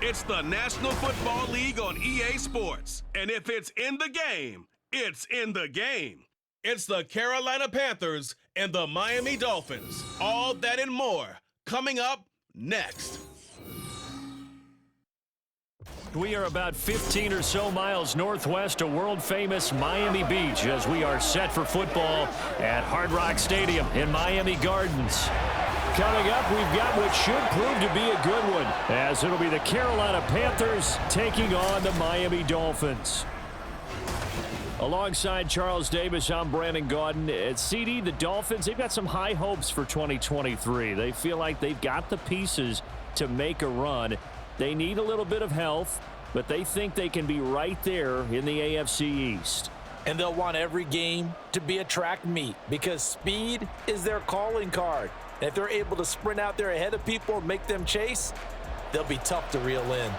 It's the National Football League on EA Sports. And if it's in the game, it's in the game. It's the Carolina Panthers and the Miami Dolphins. All that and more coming up next. We are about 15 or so miles northwest of world-famous Miami Beach as we are set for football at Hard Rock Stadium in Miami Gardens. Coming up, we've got what should prove to be a good one, as it'll be the Carolina Panthers taking on the Miami Dolphins. Alongside Charles Davis, I'm Brandon Gaudin. At CD, the Dolphins, they've got some high hopes for 2023. They feel like they've got the pieces to make a run. They need a little bit of health, but they think they can be right there in the AFC East. And they'll want every game to be a track meet because speed is their calling card. And if they're able to sprint out there ahead of people and make them chase, they'll be tough to reel in.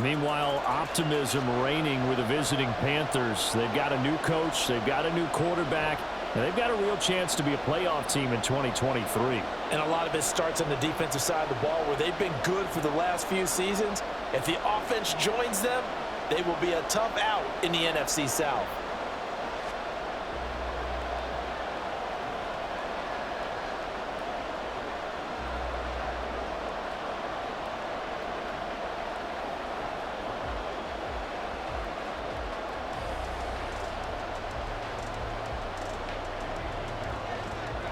Meanwhile, optimism reigning with the visiting Panthers. They've got a new coach, they've got a new quarterback, and they've got a real chance to be a playoff team in 2023. And a lot of it starts on the defensive side of the ball where they've been good for the last few seasons. If the offense joins them, they will be a tough out in the NFC South.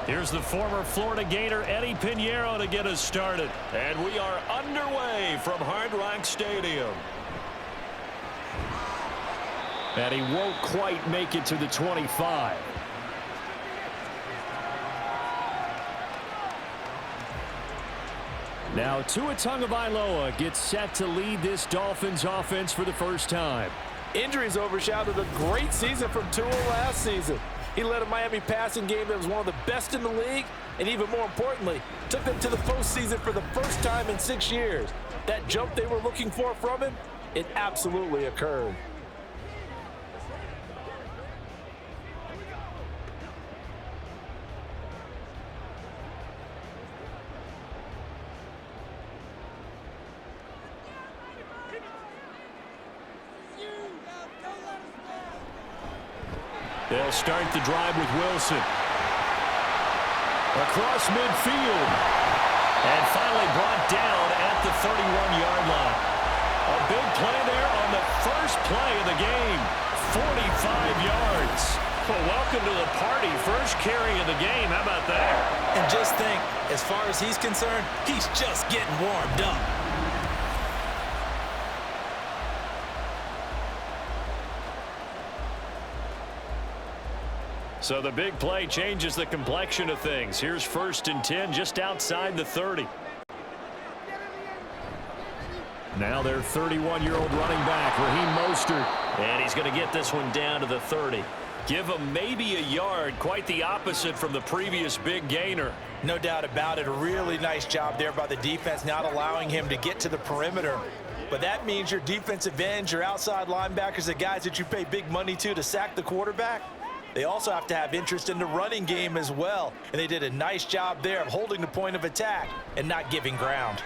Here's the former Florida Gator Eddie Pinheiro to get us started. And we are underway from Hard Rock Stadium. And he won't quite make it to the 25. Now Tua Tagovailoa gets set to lead this Dolphins offense for the first time. Injuries overshadowed a great season from Tua last season. He led a Miami passing game that was one of the best in the league, and even more importantly, took them to the postseason for the first time in 6 years. That jump they were looking for from him, it absolutely occurred. They'll start the drive with Wilson. Across midfield. And finally brought down at the 31-yard line. A big play there on the first play of the game. 45 yards. Well, welcome to the party. First carry of the game. How about that? And just think, as far as he's concerned, he's just getting warmed up. So the big play changes the complexion of things. Here's 1st and 10 just outside the 30. Now their 31-year-old running back, Raheem Mostert. And he's going to get this one down to the 30. Give him maybe a yard, quite the opposite from the previous big gainer. No doubt about it. A really nice job there by the defense, not allowing him to get to the perimeter. But that means your defensive ends, your outside linebackers, the guys that you pay big money to sack the quarterback, they also have to have interest in the running game as well. And they did a nice job there of holding the point of attack and not giving ground.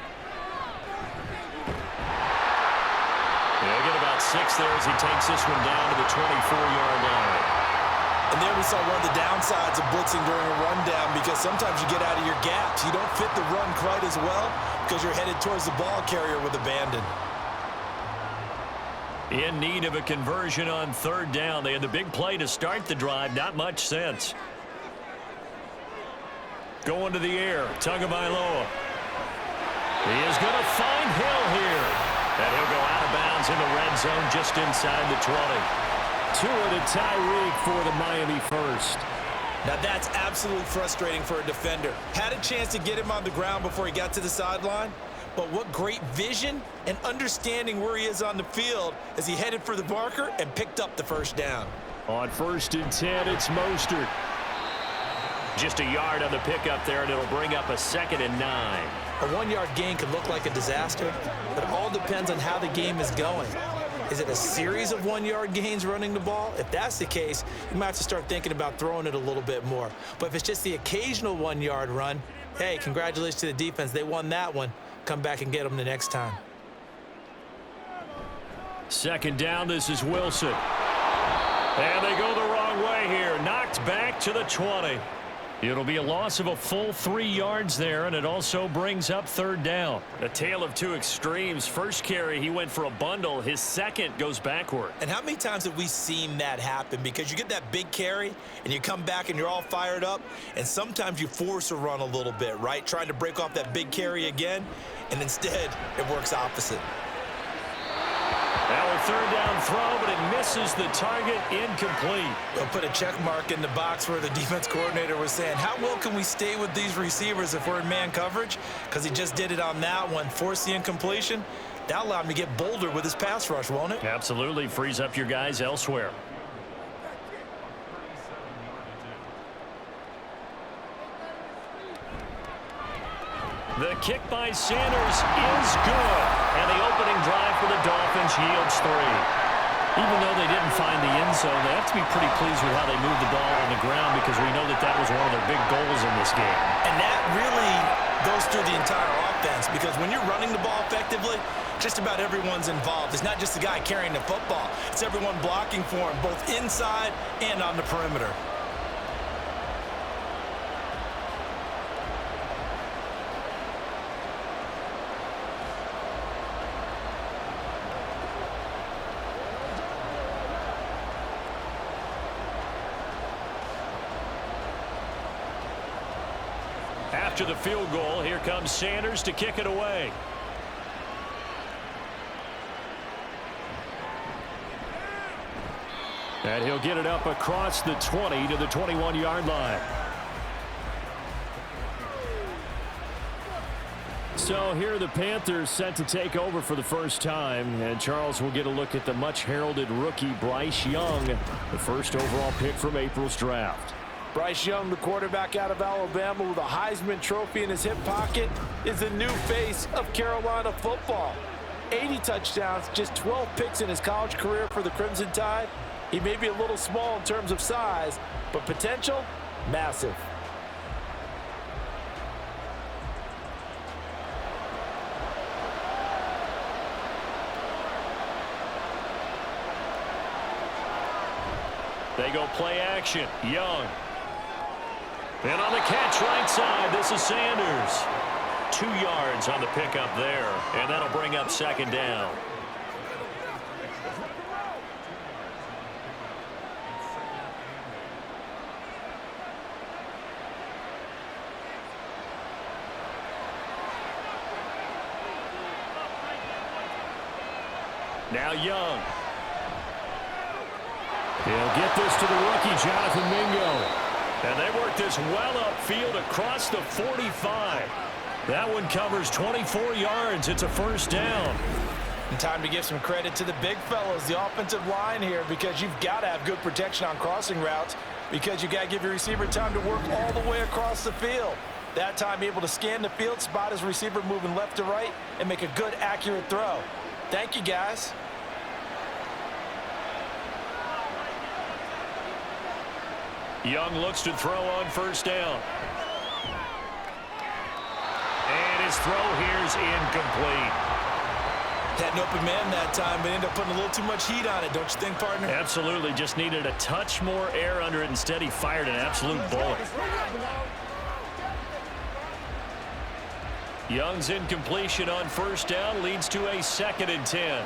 He'll get about 6 there as he takes this one down to the 24-yard line. And there we saw one of the downsides of blitzing during a rundown because sometimes you get out of your gaps. You don't fit the run quite as well because you're headed towards the ball carrier with abandon. In need of a conversion on 3rd down. They had the big play to start the drive. Not much sense. Going to the air. Tagovailoa. He is going to find Hill here. And he'll go out of bounds in the red zone just inside the 20. Tua to Tyreek for the Miami first. Now that's absolutely frustrating for a defender. Had a chance to get him on the ground before he got to the sideline. But what great vision and understanding where he is on the field as he headed for the marker and picked up the first down. On 1st and 10, it's Mostert. Just a yard on the pickup there, and it'll bring up a 2nd and 9. A 1-yard gain could look like a disaster, but it all depends on how the game is going. Is it a series of 1-yard gains running the ball? If that's the case, you might have to start thinking about throwing it a little bit more. But if it's just the occasional 1-yard run, hey, congratulations to the defense. They won that one. Come back and get them the next time. Second down, this is Wilson. And they go the wrong way here. Knocked back to the 20. It'll be a loss of a full 3 yards there, and it also brings up third down. A tale of two extremes. First carry, he went for a bundle. His second goes backward. And how many times have we seen that happen? Because you get that big carry, and you come back and you're all fired up, and sometimes you force a run a little bit, right? Trying to break off that big carry again, and instead it works opposite. Now a third down throw, but it misses the target, incomplete. We'll put a check mark in the box where the defense coordinator was saying, how well can we stay with these receivers if we're in man coverage? Because he just did it on that one, forced the incompletion. That allowed him to get bolder with his pass rush, won't it? Absolutely, frees up your guys elsewhere. The kick by Sanders is good. And the opening drive for the Dolphins yields 3. Even though they didn't find the end zone, they have to be pretty pleased with how they moved the ball on the ground because we know that that was one of their big goals in this game. And that really goes through the entire offense because when you're running the ball effectively, just about everyone's involved. It's not just the guy carrying the football. It's everyone blocking for him, both inside and on the perimeter. After the field goal, here comes Sanders to kick it away. And he'll get it up across the 20 to the 21-yard line. So here are the Panthers set to take over for the first time. And Charles will get a look at the much-heralded rookie Bryce Young, the first overall pick from April's draft. Bryce Young, the quarterback out of Alabama with a Heisman Trophy in his hip pocket, is the new face of Carolina football. 80 touchdowns, just 12 picks in his college career for the Crimson Tide. He may be a little small in terms of size, but potential, massive. They go play action. Young. And on the catch right side, this is Sanders. 2 yards on the pickup there, and that'll bring up second down. Now Young. He'll get this to the rookie, Jonathan Mingo. And they work this well upfield across the 45. That one covers 24 yards. It's a first down. And time to give some credit to the big fellas, the offensive line here, because you've got to have good protection on crossing routes because you got to give your receiver time to work all the way across the field. That time able to scan the field, spot his receiver moving left to right, and make a good, accurate throw. Thank you, guys. Young looks to throw on first down. And his throw here is incomplete. Had an open man that time, but ended up putting a little too much heat on it, don't you think, partner? Absolutely. Just needed a touch more air under it. Instead, he fired an absolute bullet. Young's incompletion on first down leads to a 2nd and 10.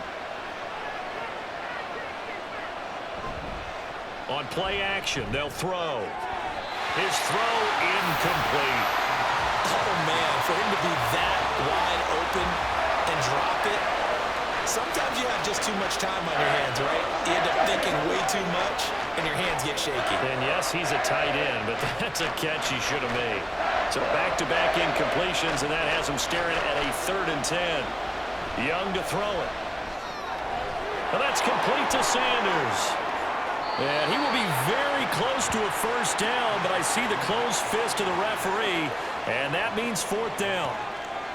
On play action, they'll throw. His throw incomplete. Oh, man, for him to be that wide open and drop it, sometimes you have just too much time on your hands, right? You end up thinking way too much, and your hands get shaky. And yes, he's a tight end, but that's a catch he should have made. So back-to-back incompletions, and that has him staring at a 3rd and 10. Young to throw it. And that's complete to Sanders. And he will be very close to a first down, but I see the closed fist of the referee, and that means 4th down.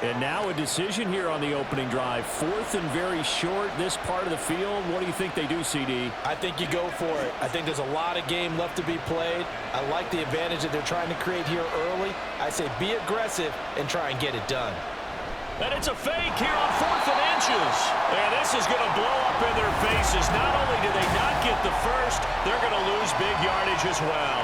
And now a decision here on the opening drive. 4th and very short, this part of the field. What do you think they do, CD? I think you go for it. I think there's a lot of game left to be played. I like the advantage that they're trying to create here early. I say be aggressive and try and get it done. And it's a fake here on 4th and inches. And this is going to blow up in their faces. Not only do they not get the first, they're going to lose big yardage as well.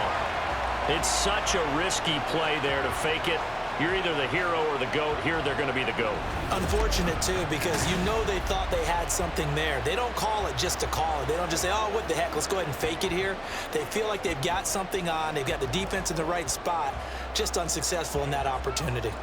It's such a risky play there to fake it. You're either the hero or the GOAT. Here, they're going to be the GOAT. Unfortunate, too, because you know they thought they had something there. They don't call it just to call it. They don't just say, oh, what the heck, let's go ahead and fake it here. They feel like they've got something on. They've got the defense in the right spot. Just unsuccessful in that opportunity.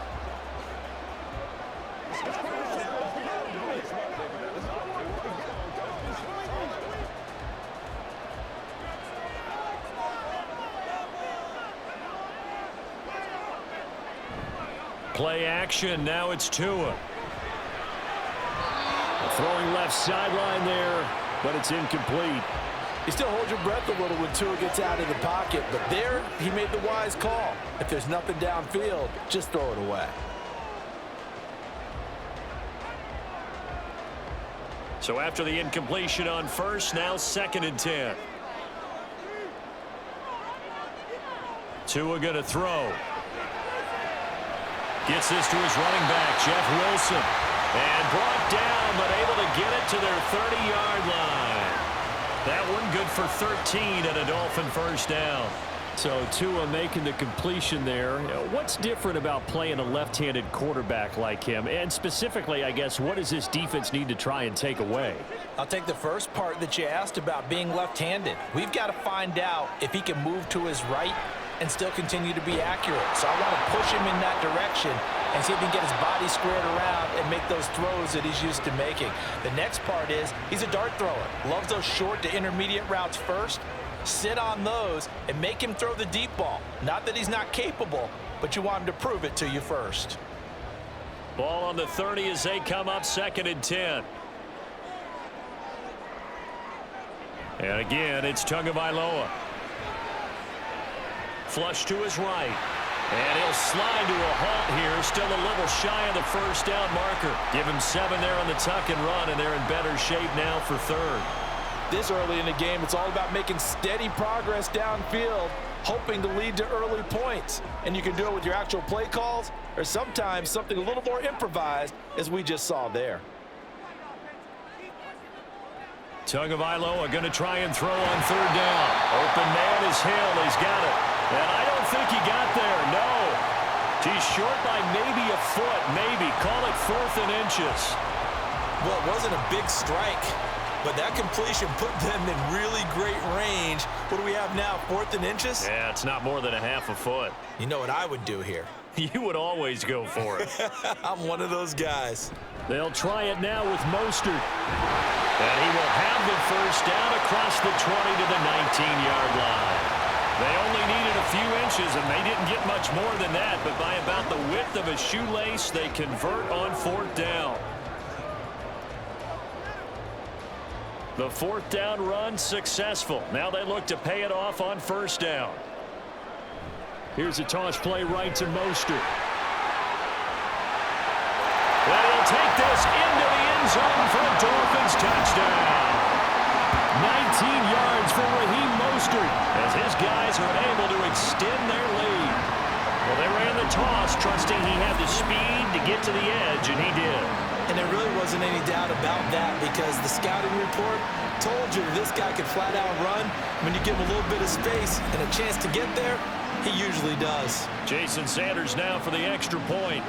Play action, now it's Tua. Throwing left sideline there, but it's incomplete. You still hold your breath a little when Tua gets out of the pocket, but there he made the wise call. If there's nothing downfield, just throw it away. So after the incompletion on first, now 2nd and 10. Tua gonna throw. Gets this to his running back, Jeff Wilson. And brought down, but able to get it to their 30-yard line. That one good for 13 and a Dolphin first down. So Tua making the completion there. What's different about playing a left-handed quarterback like him? And specifically, I guess, what does this defense need to try and take away? I'll take the first part that you asked about being left-handed. We've got to find out if he can move to his right and still continue to be accurate. So I want to push him in that direction and see if he can get his body squared around and make those throws that he's used to making. The next part is he's a dart thrower. Loves those short to intermediate routes first. Sit on those and make him throw the deep ball. Not that he's not capable, but you want him to prove it to you first. Ball on the 30 as they come up 2nd and 10. And again, it's Tagovailoa. Flush to his right. And he'll slide to a halt here. Still a little shy of the first down marker. Give him 7 there on the tuck and run, and they're in better shape now for 3rd. This early in the game, it's all about making steady progress downfield, hoping to lead to early points. And you can do it with your actual play calls or sometimes something a little more improvised, as we just saw there. Tagovailoa going to try and throw on 3rd down. Open man is Hill. He's got it. And I don't think he got there. No. He's short by maybe a foot. Maybe. Call it 4th and inches. Well, it wasn't a big strike, but that completion put them in really great range. What do we have now, 4th and inches? Yeah, it's not more than a half a foot. You know what I would do here? You would always go for it. I'm one of those guys. They'll try it now with Mostert. And he will have the first down across the 20 to the 19-yard line. They only needed a few inches, and they didn't get much more than that, but by about the width of a shoelace, they convert on 4th down. The 4th down run successful. Now they look to pay it off on 1st down. Here's a toss play right to Mostert. And he'll take this into the end zone for a Dolphins touchdown. 19 yards for Raheem Mostert as his guys are able to extend their lead. Well, they ran the toss, trusting he had the speed to get to the edge, and he did. And there really wasn't any doubt about that because the scouting report told you this guy could flat out run. When you give him a little bit of space and a chance to get there, he usually does. Jason Sanders now for the extra point.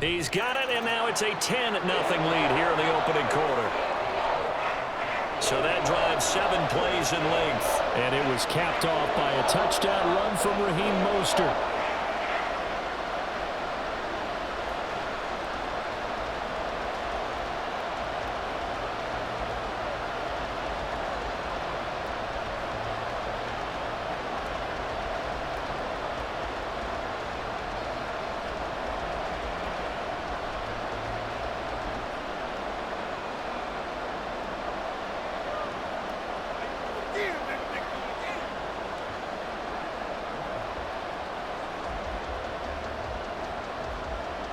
He's got it, and now it's a 10-0 lead here in the opening quarter. So that drives 7 plays in length. And it was capped off by a touchdown run from Raheem Mostert.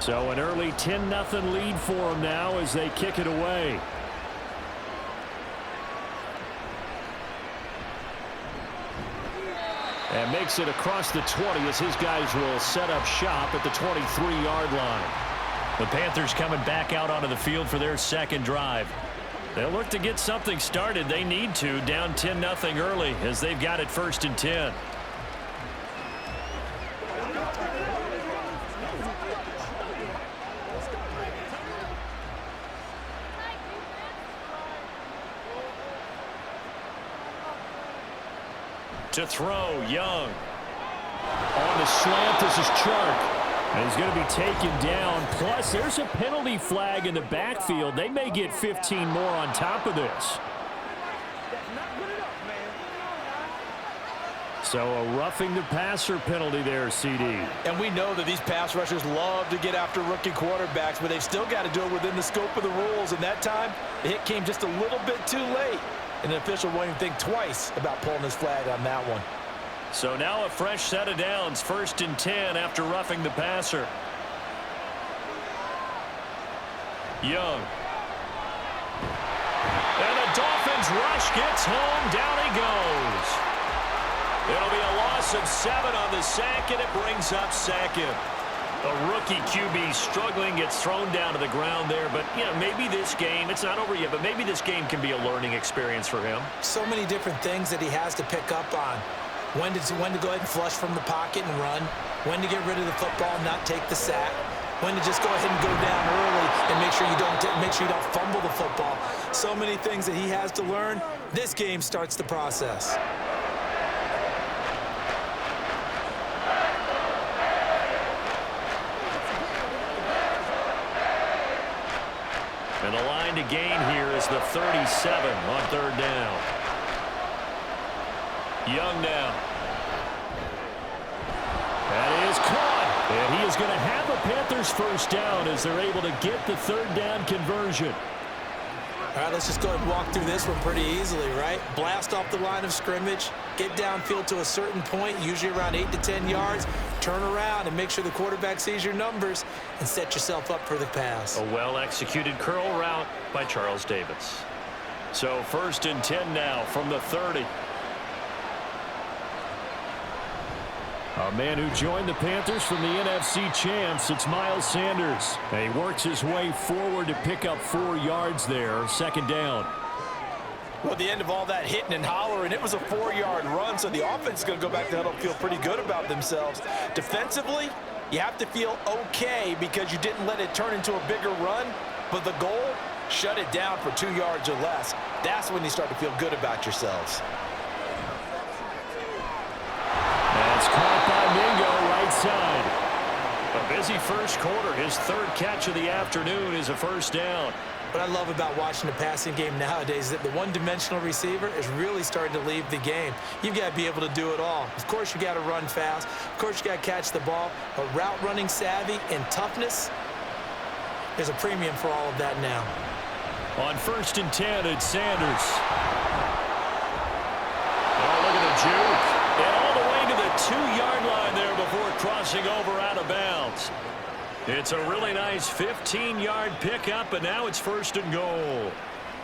So an early 10-0 lead for them now as they kick it away. And makes it across the 20 as his guys will set up shop at the 23-yard line. The Panthers coming back out onto the field for their second drive. They'll look to get something started. They need to, down 10-0 early as they've got it 1st and 10. To throw, Young. On the slant, this is Chark. And he's going to be taken down. Plus, there's a penalty flag in the backfield. They may get 15 more on top of this. So a roughing the passer penalty there, CD. And we know that these pass rushers love to get after rookie quarterbacks, but they've still got to do it within the scope of the rules. And that time, the hit came just a little bit too late. And the official won't even think twice about pulling his flag on that one. So now a fresh set of downs, 1st and 10 after roughing the passer. Young. And the Dolphins rush gets home. Down he goes. It'll be a loss of 7 on the sack, and it brings up 2nd. A rookie QB struggling, gets thrown down to the ground there. But, you know, maybe this game, it's not over yet, but maybe this game can be a learning experience for him. So many different things that he has to pick up on. When to go ahead and flush from the pocket and run. When to get rid of the football and not take the sack. When to just go ahead and go down early and make sure you don't fumble the football. So many things that he has to learn. This game starts the process. And the line to gain here is the 37 on 3rd down. Young now. That is caught. And he is going to have a Panthers 1st down as they're able to get the 3rd down conversion. All right, let's just go ahead and walk through this one pretty easily, right? Blast off the line of scrimmage, get downfield to a certain point, usually around 8 to 10 yards, turn around and make sure the quarterback sees your numbers and set yourself up for the pass. A well-executed curl route by Charles Davis. So 1st and 10 now from the 30. A man who joined the Panthers from the NFC champs, it's Miles Sanders. And he works his way forward to pick up 4 yards there, 2nd down. Well, at the end of all that hitting and hollering, it was a 4-yard run, so the offense is going to go back to huddle and feel pretty good about themselves. Defensively, you have to feel okay because you didn't let it turn into a bigger run, but the goal, shut it down for 2 yards or less. That's when you start to feel good about yourselves. That's caught by Mingo, right side. A busy 1st quarter. His 3rd catch of the afternoon is a 1st down. What I love about watching the passing game nowadays is that the one-dimensional receiver is really starting to leave the game. You've got to be able to do it all. Of course, you got to run fast. Of course, you got to catch the ball. But route running savvy and toughness, there's a premium for all of that now. On 1st and 10, it's Sanders. Oh, look at the juke. And all the way to the 2-yard line there before crossing over out of bounds. It's a really nice 15-yard pickup, and now it's 1st and goal.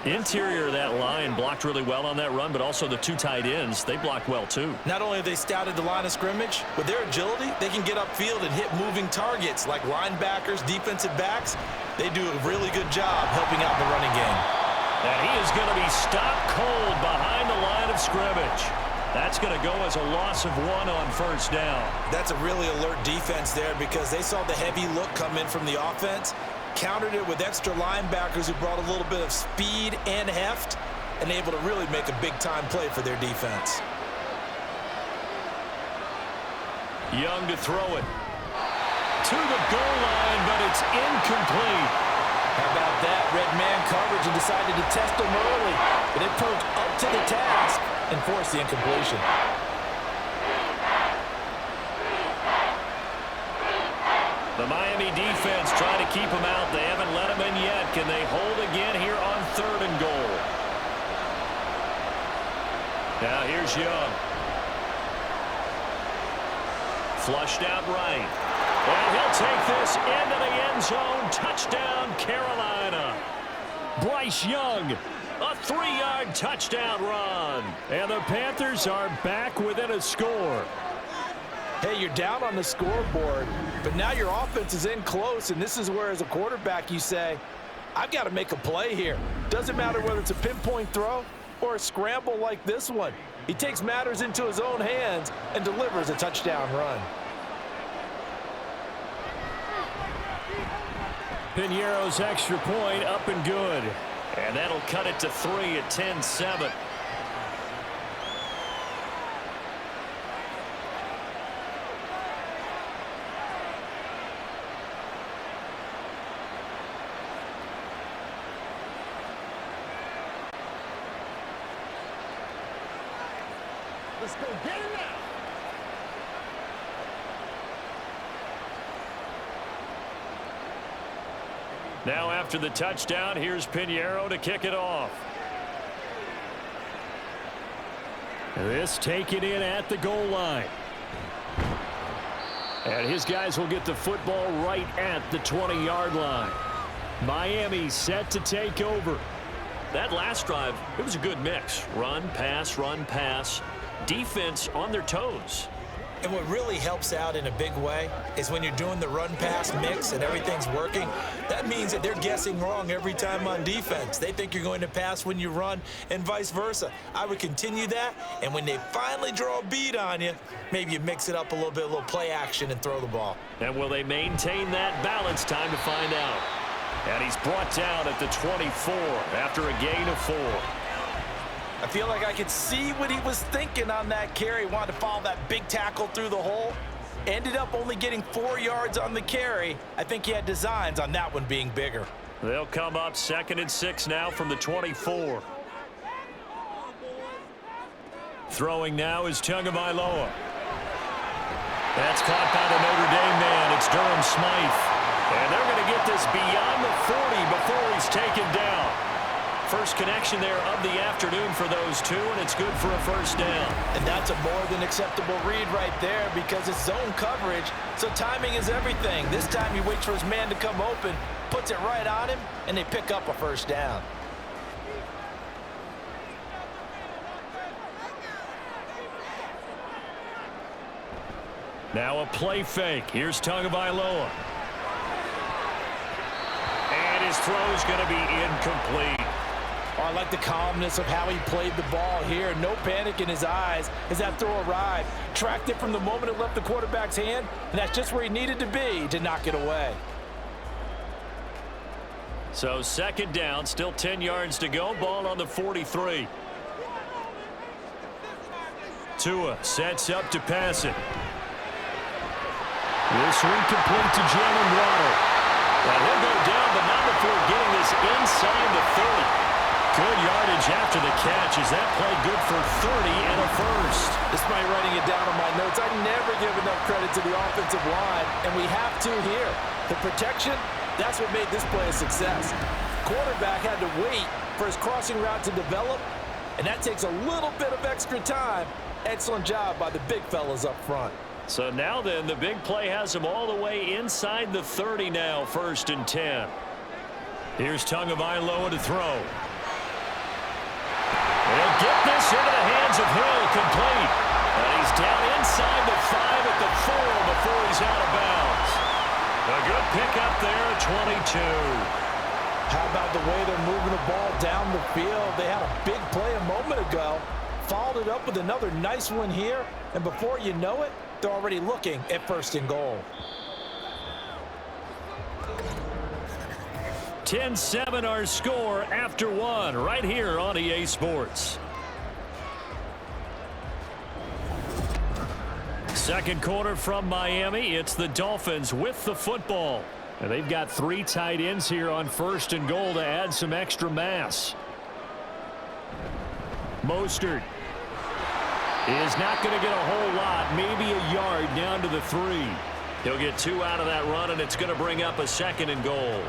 Interior of that line blocked really well on that run, but also the 2 tight ends, they blocked well too. Not only have they scouted the line of scrimmage, with their agility, they can get upfield and hit moving targets like linebackers, defensive backs. They do a really good job helping out the running game. And he is going to be stopped cold behind the line of scrimmage. That's going to go as a loss of 1 on 1st down. That's a really alert defense there because they saw the heavy look come in from the offense, countered it with extra linebackers who brought a little bit of speed and heft, and able to really make a big-time play for their defense. Young to throw it. To the goal line, but it's incomplete. How about that? Red man coverage and decided to test them early, but it proved up to the task and forced the incompletion. The Miami defense trying to keep him out. They haven't let him in yet. Can they hold again here on 3rd and goal? Now here's Young. Flushed out right. And he'll take this into the end zone. Touchdown, Carolina. Bryce Young A 3-yard touchdown run. And the Panthers are back within a score. Hey, you're down on the scoreboard, but now your offense is in close, and this is where, as a quarterback, you say, I've got to make a play here. Doesn't matter whether it's a pinpoint throw or a scramble like this one. He takes matters into his own hands and delivers a touchdown run. Piñeiro's extra point up and good. And that'll cut it to 3 at 10-7. Let's go get it now. Now after the touchdown, here's Piñeiro to kick it off. This taken in at the goal line. And his guys will get the football right at the 20-yard line. Miami set to take over. That last drive, it was a good mix. Run, pass, defense on their toes. And what really helps out in a big way is when you're doing the run-pass mix and everything's working, that means that they're guessing wrong every time on defense. They think you're going to pass when you run and vice versa. I would continue that, and when they finally draw a beat on you, maybe you mix it up a little bit, a little play action and throw the ball. And will they maintain that balance? Time to find out. And he's brought down at the 24 after a gain of 4. I feel like I could see what he was thinking on that carry. Wanted to follow that big tackle through the hole. Ended up only getting 4 yards on the carry. I think he had designs on that one being bigger. They'll come up 2nd and 6 now from the 24. Throwing now is Tagovailoa. That's caught by the Notre Dame man. It's Durham Smythe. And they're going to get this beyond the 40 before he's taken down. First connection there of the afternoon for those two, and it's good for a first down. And that's a more than acceptable read right there because it's zone coverage, so timing is everything. This time he waits for his man to come open, puts it right on him, and they pick up a first down. Now a play fake. Here's Tagovailoa. And his throw's going to be incomplete. Oh, I like the calmness of how he played the ball here. No panic in his eyes as that throw arrived. Tracked it from the moment it left the quarterback's hand, and that's just where he needed to be to knock it away. So 2nd down, still 10 yards to go. Ball on the 43. Tua sets up to pass it. This one complete to Jalen Waddle. And he'll go down, but not before getting this inside the 30. Good yardage after the catch. Is that play good for 30 and a first? Despite writing it down on my notes, I never give enough credit to the offensive line, and we have to here. The protection, that's what made this play a success. Quarterback had to wait for his crossing route to develop, and that takes a little bit of extra time. Excellent job by the big fellas up front. So now then, the big play has him all the way inside the 30 now, 1st and 10. Here's Tagovailoa to throw. He'll get this into the hands of Hill, complete. And he's down inside the 5 at the 4 before he's out of bounds. A good pickup there at 22. How about the way they're moving the ball down the field? They had a big play a moment ago. Followed it up with another nice one here. And before you know it, they're already looking at 1st and goal. 10-7 our score after 1 right here on EA Sports. 2nd quarter from Miami. It's the Dolphins with the football. And they've got 3 tight ends here on 1st and goal to add some extra mass. Mostert is not going to get a whole lot, maybe a yard down to the 3. He'll get 2 out of that run, and it's going to bring up a 2nd and goal.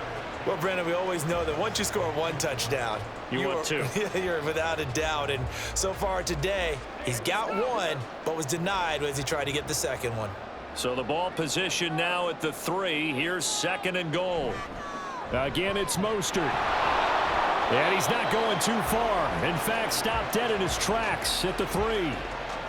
Well, Brendan, we always know that once you score 1 touchdown, you want 2. You're without a doubt. And so far today, he's got 1, but was denied as he tried to get the 2nd one. So the ball position now at the 3. Here's 2nd and goal. Again, it's Mostert. And he's not going too far. In fact, stopped dead in his tracks at the 3.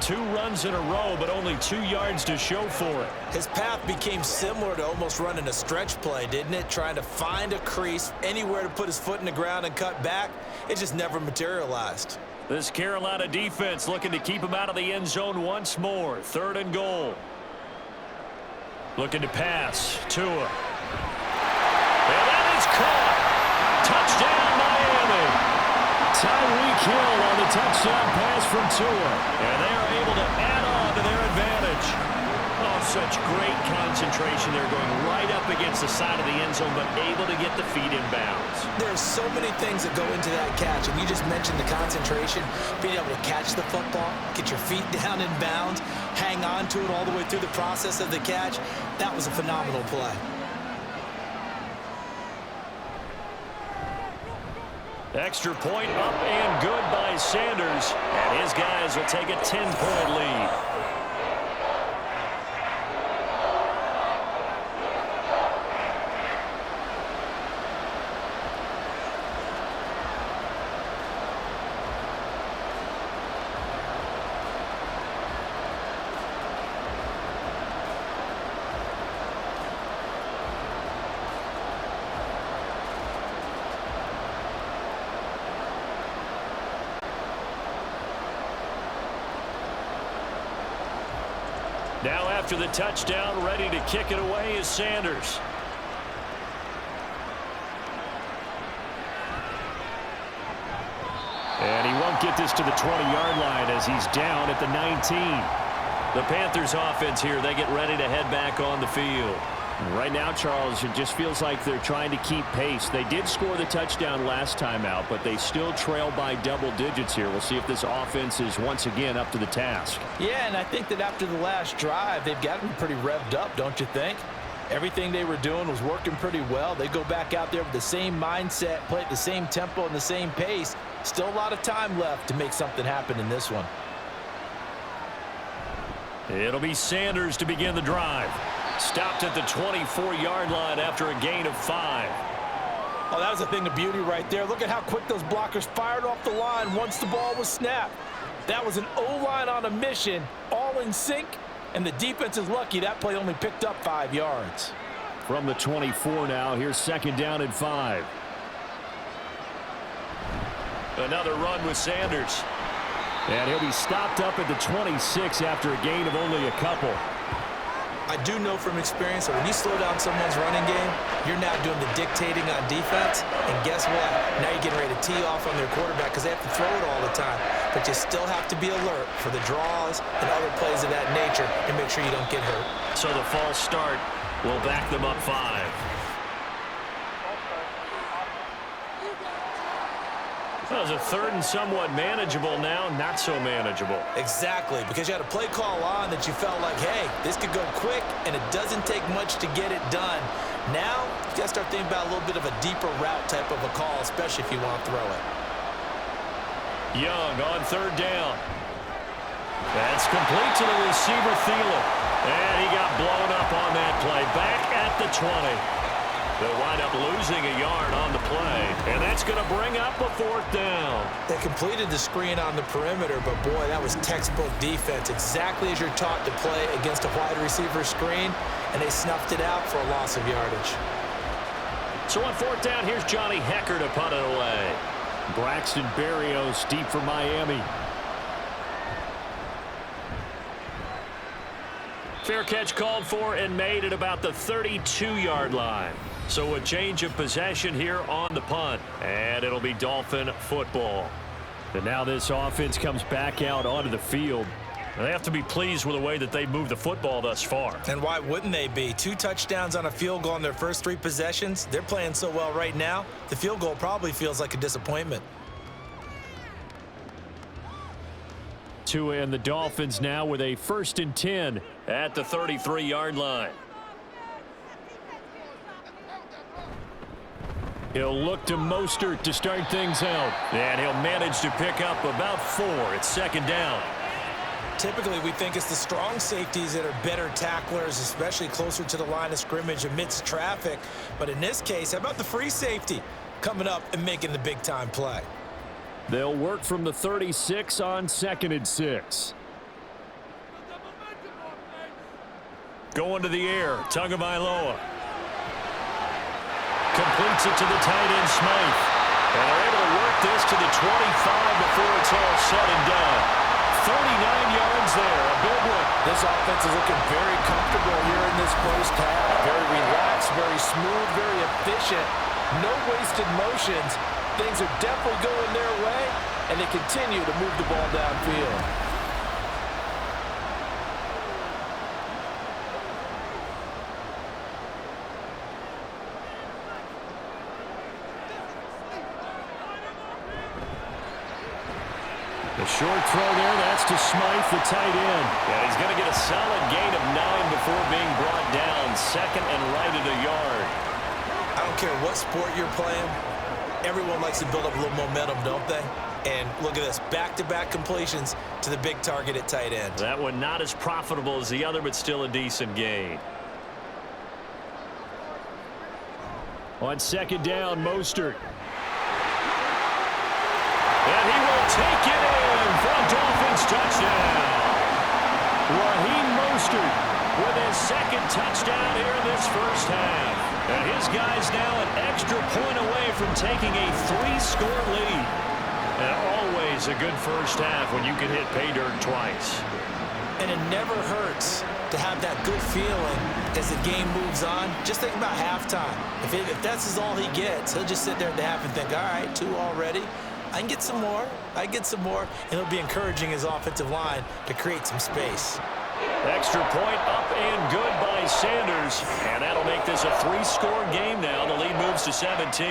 2 runs in a row, but only 2 yards to show for it. His path became similar to almost running a stretch play, didn't it? Trying to find a crease, anywhere to put his foot in the ground and cut back. It just never materialized. This Carolina defense looking to keep him out of the end zone once more. 3rd and goal. Looking to pass. Tua. And that is caught. Touchdown, Miami. Tyreek Hill on the touchdown pass from Tua. And they are able to add on to their advantage. Oh, such great concentration. They're going right up against the side of the end zone, but able to get the feet in bounds. There's so many things that go into that catch, and you just mentioned the concentration, being able to catch the football, get your feet down in bounds, hang on to it all the way through the process of the catch. That was a phenomenal play. Extra point up and good by Sanders, and his guys will take a 10-point lead. Now after the touchdown, ready to kick it away is Sanders. And he won't get this to the 20-yard line as he's down at the 19. The Panthers offense here, they get ready to head back on the field. Right now, Charles, it just feels like they're trying to keep pace. They did score the touchdown last time out, but they still trail by double digits here. We'll see if this offense is once again up to the task. Yeah, and I think that after the last drive, they've gotten pretty revved up, don't you think? Everything they were doing was working pretty well. They go back out there with the same mindset, play at the same tempo and the same pace. Still a lot of time left to make something happen in this one. It'll be Sanders to begin the drive. Stopped at the 24-yard line after a gain of 5. Oh, that was a thing of beauty right there. Look at how quick those blockers fired off the line once the ball was snapped. That was an O-line on a mission, all in sync, and the defense is lucky that play only picked up 5 yards. From the 24 now, here's 2nd down and 5. Another run with Sanders. And he'll be stopped up at the 26 after a gain of only a couple. I do know from experience that when you slow down someone's running game, you're now doing the dictating on defense. And guess what? Now you're getting ready to tee off on their quarterback because they have to throw it all the time. But you still have to be alert for the draws and other plays of that nature and make sure you don't get hurt. So the false start will back them up 5. Well, it was a 3rd and somewhat manageable, now not so manageable. Exactly, because you had a play call on that you felt like, hey, this could go quick, and it doesn't take much to get it done. Now, you got to start thinking about a little bit of a deeper route type of a call, especially if you want to throw it. Young on 3rd down. That's complete to the receiver, Thielen. And he got blown up on that play. Back at the 20. They'll wind up losing a yard on the play, and that's going to bring up a 4th down. They completed the screen on the perimeter, but boy, that was textbook defense, exactly as you're taught to play against a wide receiver screen, and they snuffed it out for a loss of yardage. So on 4th down, here's Johnny Hecker to punt it away. Braxton Berrios deep for Miami. Fair catch called for and made at about the 32-yard line. So a change of possession here on the punt, and it'll be Dolphin football. And now this offense comes back out onto the field. And they have to be pleased with the way that they've moved the football thus far. And why wouldn't they be? 2 touchdowns on a field goal in their first 3 possessions. They're playing so well right now, the field goal probably feels like a disappointment. Tua and the Dolphins now with a 1st and 10 at the 33-yard line. He'll look to Mostert to start things out. And he'll manage to pick up about 4. It's 2nd down. Typically, we think it's the strong safeties that are better tacklers, especially closer to the line of scrimmage amidst traffic. But in this case, how about the free safety? coming up and making the big-time play. They'll work from the 36 on 2nd and 6. Going to the air, Tagovailoa. Completes it to the tight end, Smythe. And they're able to work this to the 25 before it's all said and done. 39 yards there, a big one. This offense is looking very comfortable here in this first half. Very relaxed, very smooth, very efficient. No wasted motions. Things are definitely going their way, and they continue to move the ball downfield. The short throw there, that's to Smythe, the tight end. Yeah, he's going to get a solid gain of 9 before being brought down. 2nd and right at a yard. I don't care what sport you're playing. Everyone likes to build up a little momentum, don't they? And look at this, back-to-back completions to the big target at tight end. That one not as profitable as the other, but still a decent gain. On 2nd down, Mostert. And he will take it in for a Dolphins touchdown. Raheem Mostert with his 2nd touchdown here in this first half. And his guy's now an extra point away from taking a 3-score lead. And always a good first half when you can hit pay dirt twice. And it never hurts to have that good feeling as the game moves on. Just think about halftime. If that's all he gets, he'll just sit there at the half and think, all right, 2 already. I can get some more. I get some more. And he'll be encouraging his offensive line to create some space. Extra point up and good by Sanders. And that'll make this a 3-score game now. The lead moves to 17.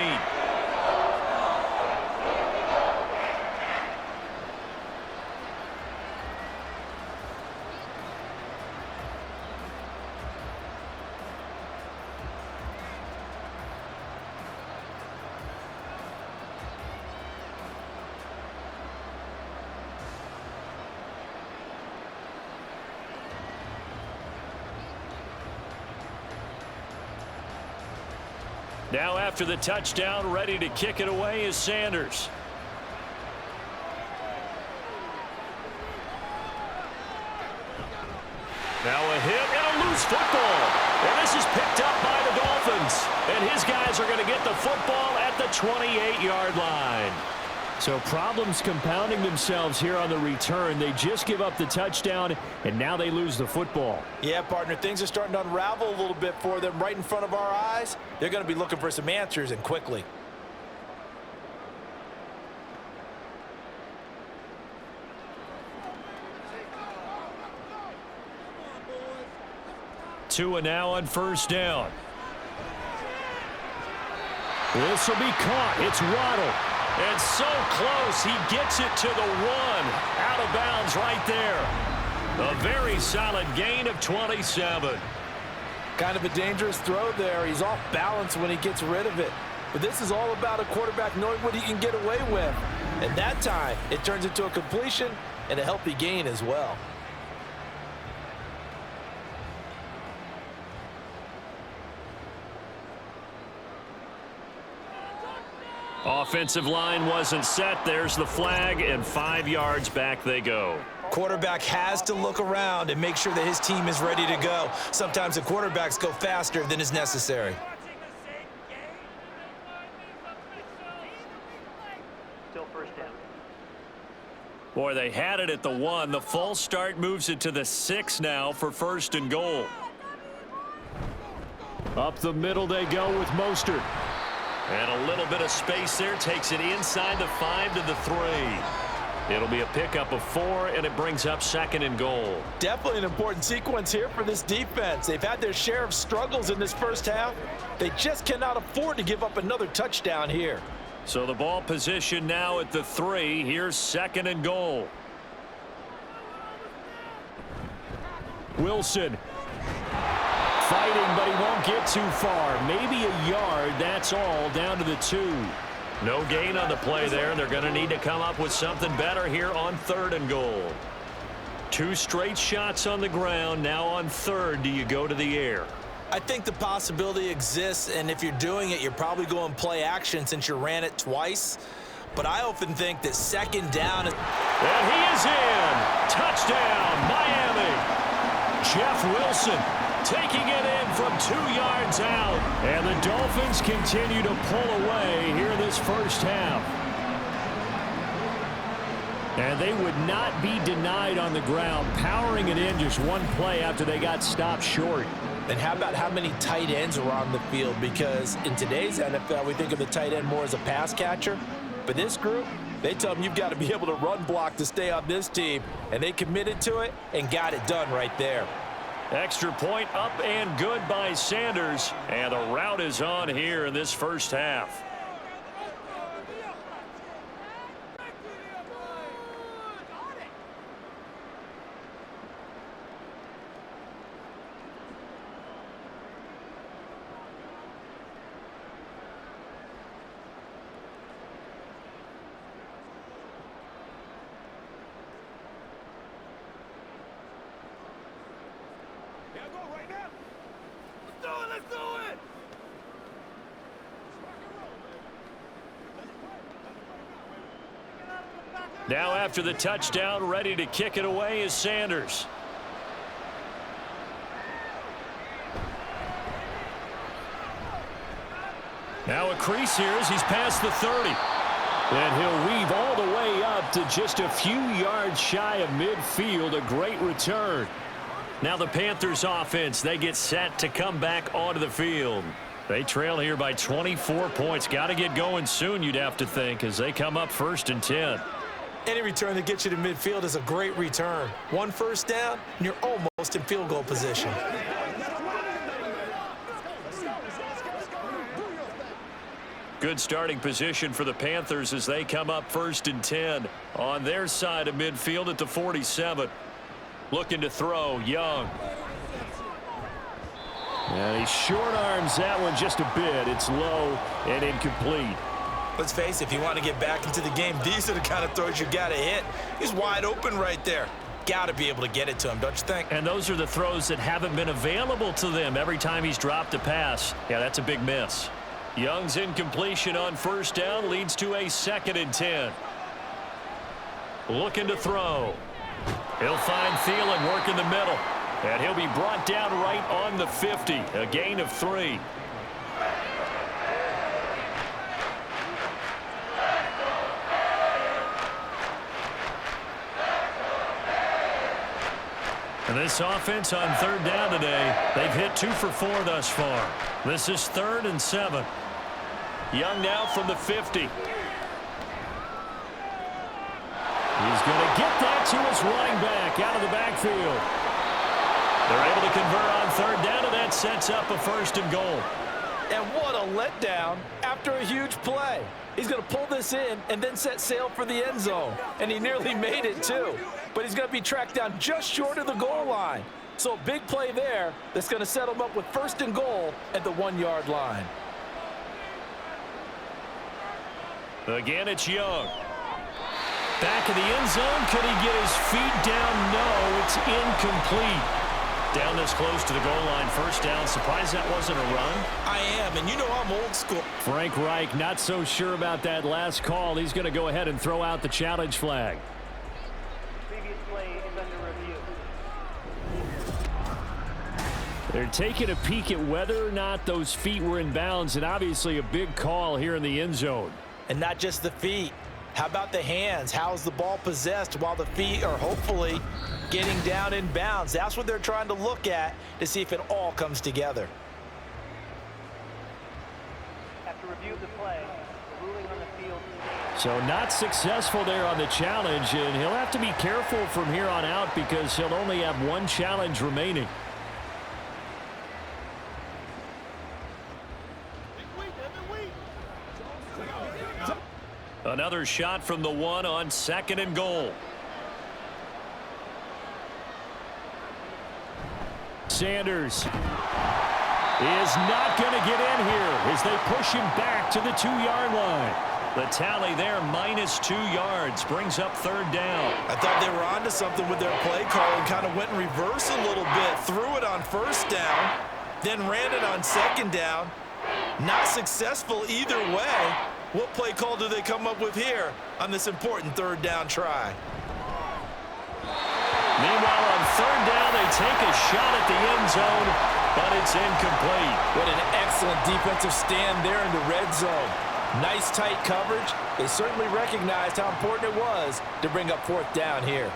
Now after the touchdown, ready to kick it away is Sanders. Now a hit and a loose football. And this is picked up by the Dolphins. And his guys are going to get the football at the 28-yard line. So problems compounding themselves here on the return. They just give up the touchdown, and now they lose the football. Yeah, partner, things are starting to unravel a little bit for them right in front of our eyes. They're going to be looking for some answers, and quickly. Tua now on 1st down. This will be caught. It's Waddle. And so close, he gets it to the 1. Out of bounds right there. A very solid gain of 27. Kind of a dangerous throw there. He's off balance when he gets rid of it. But this is all about a quarterback knowing what he can get away with. And that time, it turns into a completion and a healthy gain as well. Offensive line wasn't set. There's the flag, and 5 yards back they go. Quarterback has to look around and make sure that his team is ready to go. Sometimes the quarterbacks go faster than is necessary. Still 1st down. Boy, they had it at the 1. The false start moves it to the 6 now for 1st and goal. Up the middle they go with Mostert. And a little bit of space there, takes it inside the 5 to the 3. It'll be a pickup of 4, and it brings up 2nd and goal. Definitely an important sequence here for this defense. They've had their share of struggles in this first half. They just cannot afford to give up another touchdown here. So the ball position now at the 3. Here's 2nd and goal. Wilson. Fighting, but he won't get too far. Maybe a yard, that's all, down to the 2. No gain on the play there. They're going to need to come up with something better here on 3rd and goal. 2 straight shots on the ground. Now on 3rd, do you go to the air? I think the possibility exists, and if you're doing it, you're probably going play action since you ran it twice. But I often think that second down is... And he is in. Touchdown, Miami. Jeff Wilson taking it in from 2 yards out. And the Dolphins continue to pull away here this first half. And they would not be denied on the ground, powering it in just one play after they got stopped short. And how about how many tight ends are on the field? Because in today's NFL, we think of the tight end more as a pass catcher. But this group, they tell them you've got to be able to run block to stay on this team. And they committed to it and got it done right there. Extra point up and good by Sanders. And the route is on here in this first half. Now after the touchdown, ready to kick it away is Sanders. Now a crease here as he's past the 30. And he'll weave all the way up to just a few yards shy of midfield. A great return. Now the Panthers offense, they get set to come back onto the field. They trail here by 24 points. Got to get going soon, you'd have to think, as they come up 1st and 10. Any return that gets you to midfield is a great return. 1 first down, and you're almost in field goal position. Good starting position for the Panthers as they come up 1st and 10 on their side of midfield at the 47. Looking to throw, Young. And he short arms that one just a bit. It's low and incomplete. Let's face it, if you want to get back into the game, these are the kind of throws you got to hit. He's wide open right there. Got to be able to get it to him, don't you think? And those are the throws that haven't been available to them every time he's dropped a pass. Yeah, that's a big miss. Young's incompletion on 1st down leads to a 2nd and 10. Looking to throw. He'll find Thielen working the middle. And he'll be brought down right on the 50. A gain of 3. And this offense on 3rd down today, they've hit 2 for 4 thus far. This is 3rd and 7. Young now from the 50. He's going to get that to his running back out of the backfield. They're able to convert on 3rd down, and that sets up a 1st and goal. And what a letdown after a huge play. He's going to pull this in and then set sail for the end zone. And he nearly made it, too. But he's going to be tracked down just short of the goal line. So a big play there that's going to set him up with 1st and goal at the 1-yard line. Again, it's Young. Back in the end zone. Could he get his feet down? No, it's incomplete. Down this close to the goal line, 1st down. Surprised that wasn't a run? I am, and you know I'm old school. Frank Reich not so sure about that last call. He's going to go ahead and throw out the challenge flag. Previous play is under review. They're taking a peek at whether or not those feet were in bounds, and obviously a big call here in the end zone. And not just the feet. How about the hands? How's the ball possessed while the feet are hopefully getting down in bounds? That's what they're trying to look at to see if it all comes together. After review of the play, the ruling on the field. So not successful there on the challenge, and he'll have to be careful from here on out because he'll only have 1 challenge remaining. Another shot from the 1 on 2nd and goal. Sanders is not going to get in here as they push him back to the 2-yard line. The tally there, -2 yards, brings up 3rd down. I thought they were onto something with their play call and kind of went in reverse a little bit. Threw it on 1st down, then ran it on second down. Not successful either way. What play call do they come up with here on this important third down try? Meanwhile, on third down, they take a shot at the end zone, but it's incomplete. What an excellent defensive stand there in the red zone. Nice tight coverage. They certainly recognized how important it was to bring up fourth down here.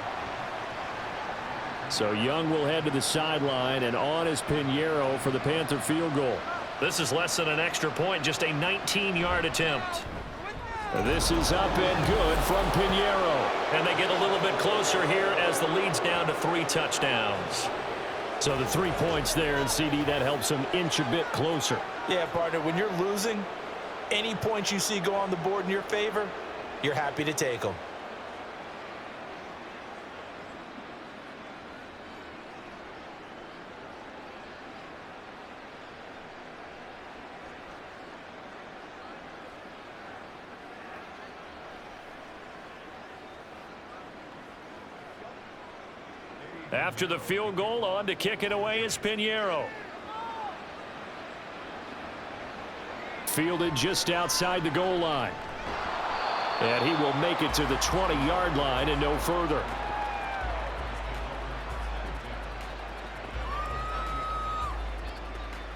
So Young will head to the sideline, and on is Pinheiro for the Panther field goal. This is less than an extra point, just a 19-yard attempt. This is up and good from Pinheiro. And they get a little bit closer here as the lead's down to 3 touchdowns. So the 3 points there, and CD, that helps them inch a bit closer. Yeah, partner, when you're losing, any points you see go on the board in your favor, you're happy to take them. After the field goal, on to kick it away is Pinheiro. Fielded just outside the goal line. And he will make it to the 20-yard line and no further.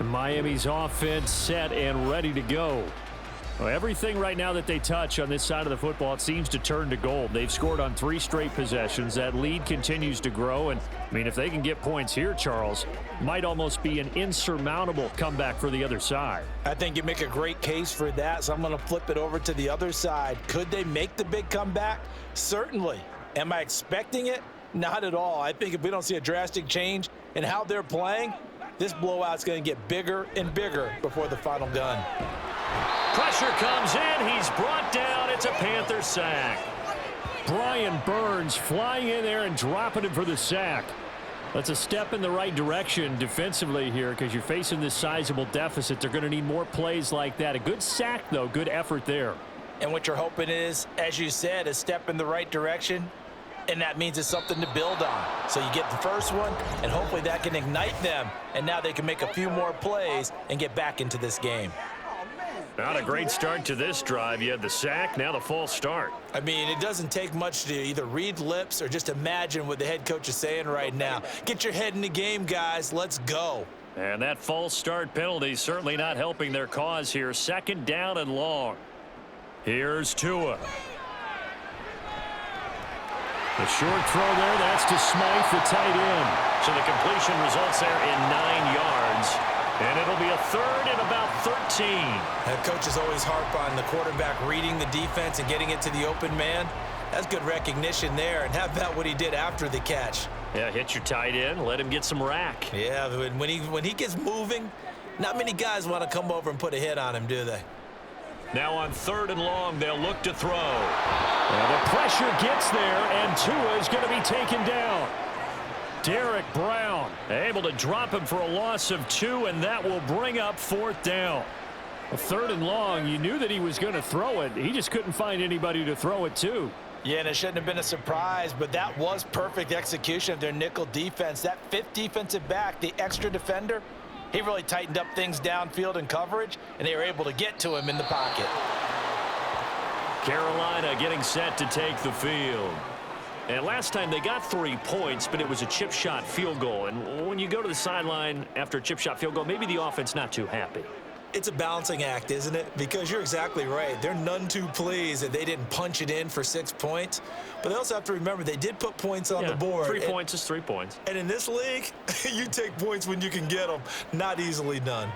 Miami's offense set and ready to go. Well, everything right now that they touch on this side of the football, it seems to turn to gold. They've scored on 3 straight possessions. That lead continues to grow. And, I mean, if they can get points here, Charles, might almost be an insurmountable comeback for the other side. I think you make a great case for that, so I'm going to flip it over to the other side. Could they make the big comeback? Certainly. Am I expecting it? Not at all. I think if we don't see a drastic change in how they're playing, this blowout's going to get bigger and bigger before the final gun. Pressure comes in. He's brought down. It's a Panther sack. Brian Burns flying in there and dropping him for the sack. That's a step in the right direction defensively here because you're facing this sizable deficit. They're going to need more plays like that. A good sack, though. Good effort there. And what you're hoping is, as you said, a step in the right direction, and that means it's something to build on. So you get the first one, and hopefully that can ignite them, and now they can make a few more plays and get back into this game. Not a great start to this drive. You had the sack, now the false start. I mean, it doesn't take much to either read lips or just imagine what the head coach is saying right now. Get your head in the game, guys. Let's go. And that false start penalty certainly not helping their cause here. Second down and long. Here's Tua. The short throw there, that's to Smythe, the tight end. So the completion results there in 9 yards. And it'll be a third and about 13. That coaches always harp on the quarterback reading the defense and getting it to the open man. That's good recognition there. And how about what he did after the catch? Yeah, hit your tight end, let him get some rack. Yeah, when he gets moving, not many guys want to come over and put a hit on him, do they? Now on third and long, they'll look to throw. And the pressure gets there, and Tua is going to be taken down. Derek Brown able to drop him for a loss of 2, and that will bring up fourth down. A third and long, you knew that he was going to throw it. He just couldn't find anybody to throw it to. Yeah, and it shouldn't have been a surprise, but that was perfect execution of their nickel defense. That 5th defensive back, the extra defender, he really tightened up things downfield in coverage, and they were able to get to him in the pocket. Carolina getting set to take the field. And last time they got 3 points, but it was a chip shot field goal. And when you go to the sideline after a chip shot field goal, maybe the offense not too happy. It's a balancing act, isn't it? Because you're exactly right. They're none too pleased that they didn't punch it in for 6 points. But they also have to remember they did put points on the board. 3 points is 3 points. And in this league, you take points when you can get them. Not easily done.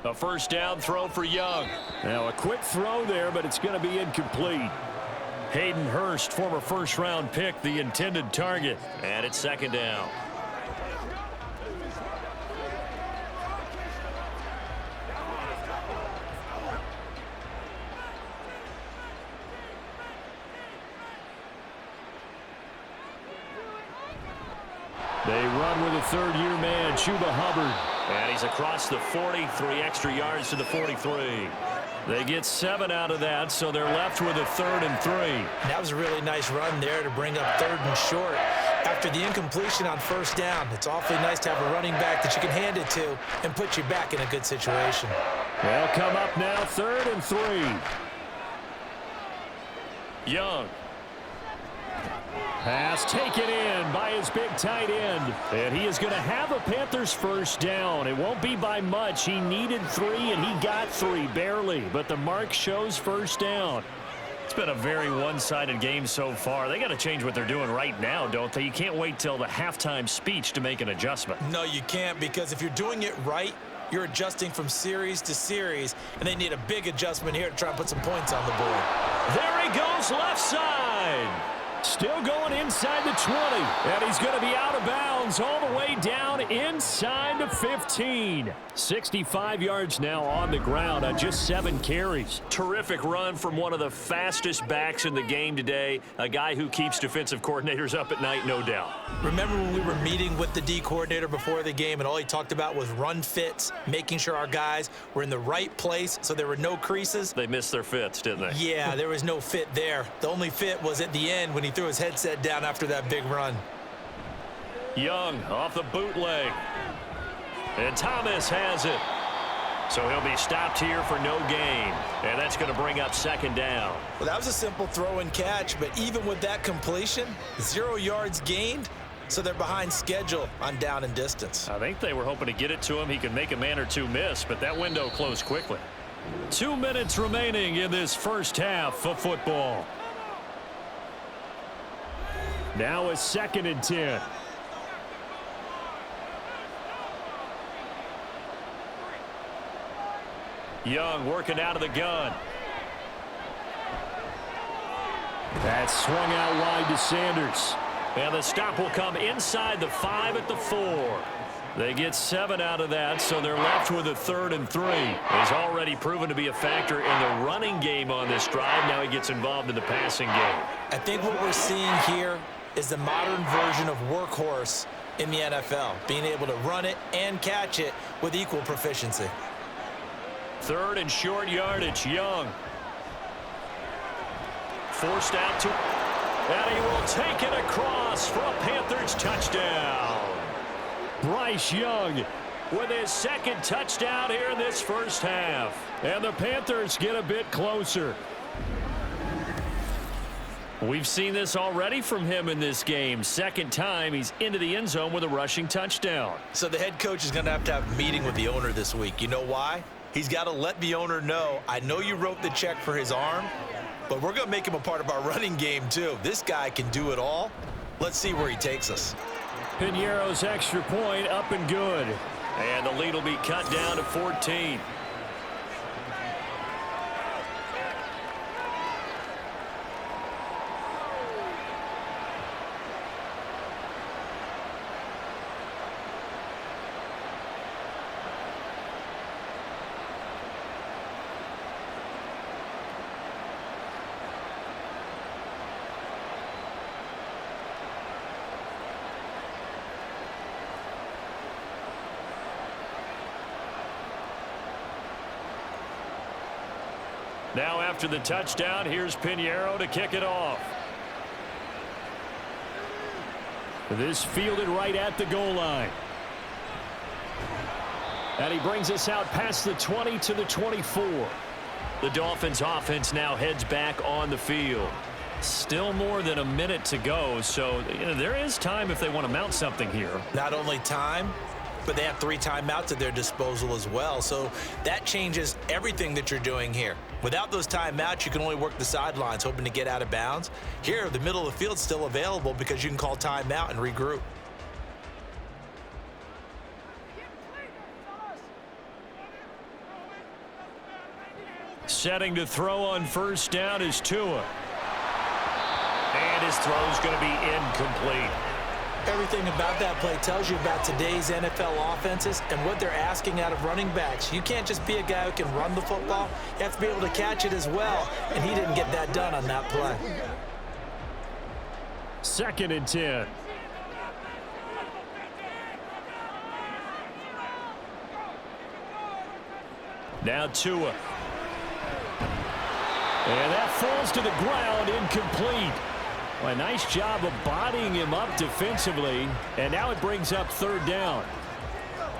A first down throw for Young. Now a quick throw there, but it's going to be incomplete. Hayden Hurst, former first-round pick, the intended target. And it's second down. They run with a third-year man, Chuba Hubbard. And he's across the 40, 3 extra yards to the 43. They get 7 out of that, so they're left with a 3rd and 3. That was a really nice run there to bring up 3rd and short. After the incompletion on 1st down, it's awfully nice to have a running back that you can hand it to and put you back in a good situation. They'll come up now 3rd and 3. Young. Pass taken in by his big tight end. And he is going to have a Panthers 1st down. It won't be by much. He needed 3, and he got 3, barely. But the mark shows 1st down. It's been a very one-sided game so far. They got to change what they're doing right now, don't they? You can't wait till the halftime speech to make an adjustment. No, you can't, because if you're doing it right, you're adjusting from series to series, and they need a big adjustment here to try and put some points on the board. There he goes, left side. Still going inside the 20, and he's going to be out of bounds all the way down inside the 15. 65 yards now on the ground on just 7 carries. Terrific run from one of the fastest backs in the game today, a guy who keeps defensive coordinators up at night, no doubt. Remember when we were meeting with the D coordinator before the game, and all he talked about was run fits, making sure our guys were in the right place so there were no creases? They missed their fits, didn't they? Yeah, there was no fit there. The only fit was at the end when he threw his headset down after that big run. Young off the bootleg. And Thomas has it. So he'll be stopped here for no gain. And that's going to bring up 2nd down. Well, that was a simple throw and catch, but even with that completion, 0 yards gained, so they're behind schedule on down and distance. I think they were hoping to get it to him. He could make a man or two miss, but that window closed quickly. 2 minutes remaining in this 1st half of football. Now a 2nd and 10. Young working out of the gun. That's swung out wide to Sanders. And the stop will come inside the 5 at the 4. They get 7 out of that, so they're left with a 3rd and 3. He's already proven to be a factor in the running game on this drive. Now he gets involved in the passing game. I think what we're seeing here is the modern version of workhorse in the NFL, being able to run it and catch it with equal proficiency. 3rd and short yardage, Young. Forced out to, and he will take it across for a Panthers touchdown. Bryce Young with his 2nd touchdown here in this 1st half. And the Panthers get a bit closer. We've seen this already from him in this game. 2nd time he's into the end zone with a rushing touchdown. So the head coach is going to have a meeting with the owner this week. You know why? He's got to let the owner know, I know you wrote the check for his arm, but we're going to make him a part of our running game too. This guy can do it all. Let's see where he takes us. Piñeiro's extra point up and good. And the lead will be cut down to 14. Now after the touchdown, here's Piñeiro to kick it off. This fielded right at the goal line. And he brings us out past the 20 to the 24. The Dolphins offense now heads back on the field. Still more than a minute to go, so there is time if they want to mount something here. Not only time, but they have 3 timeouts at their disposal as well. So that changes everything that you're doing here. Without those timeouts, you can only work the sidelines, hoping to get out of bounds. Here, the middle of the field's still available because you can call timeout and regroup. Setting to throw on 1st down is Tua. And his throw's going to be incomplete. Everything about that play tells you about today's NFL offenses and what they're asking out of running backs. You can't just be a guy who can run the football. You have to be able to catch it as well, and he didn't get that done on that play. 2nd and 10. Now Tua. And that falls to the ground, incomplete. Well, a nice job of bodying him up defensively, and now it brings up third down.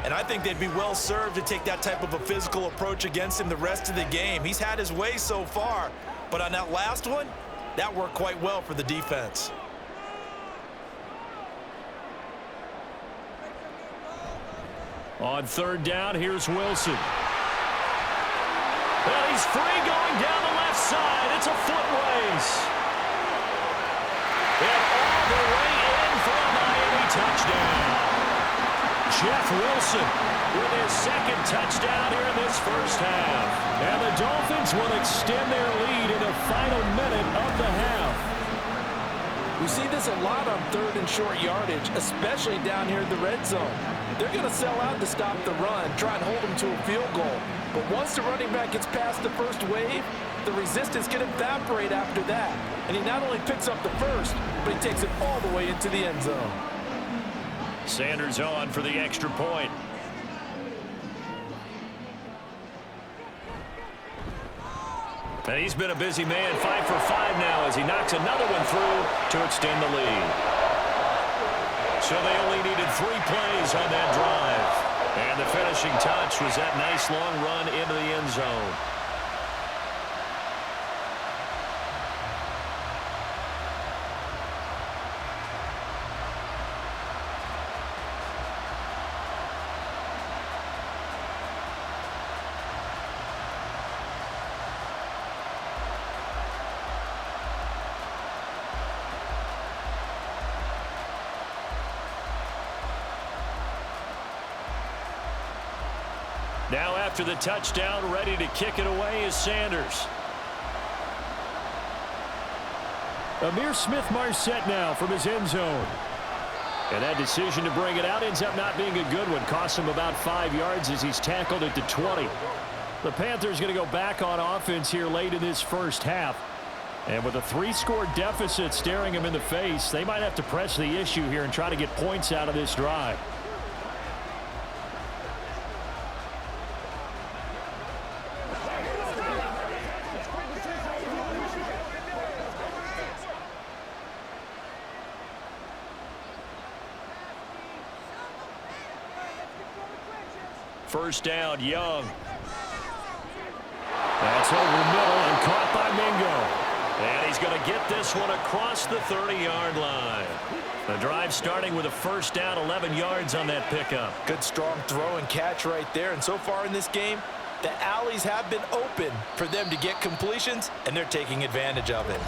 And I think they'd be well served to take that type of a physical approach against him the rest of the game. He's had his way so far, but on that last one, that worked quite well for the defense. On third down, here's Wilson. Well, he's free going down the left side. It's a foot race. And all the way in for a Miami touchdown. Jeff Wilson with his second touchdown here in this first half. And the Dolphins will extend their lead in the final minute of the half. We see this a lot on third and short yardage, especially down here in the red zone. They're going to sell out to stop the run, try and hold them to a field goal. But once the running back gets past the first wave, the resistance can evaporate after that. And he not only picks up the first, but he takes it all the way into the end zone. Sanders on for the extra point. And he's been a busy man, 5 for 5 now as he knocks another one through to extend the lead. So they only needed 3 plays on that drive. And the finishing touch was that nice long run into the end zone. Now after the touchdown, ready to kick it away is Sanders. Amir Smith-Marset now from his end zone. And that decision to bring it out ends up not being a good one. Costs him about 5 yards as he's tackled at the 20. The Panthers going to go back on offense here late in this first half. And with a 3-score deficit staring him in the face, they might have to press the issue here and try to get points out of this drive. First down, Young. That's over middle and caught by Mingo. And he's going to get this one across the 30-yard line. The drive starting with a first down, 11 yards on that pickup. Good strong throw and catch right there. And so far in this game, the alleys have been open for them to get completions, and they're taking advantage of it.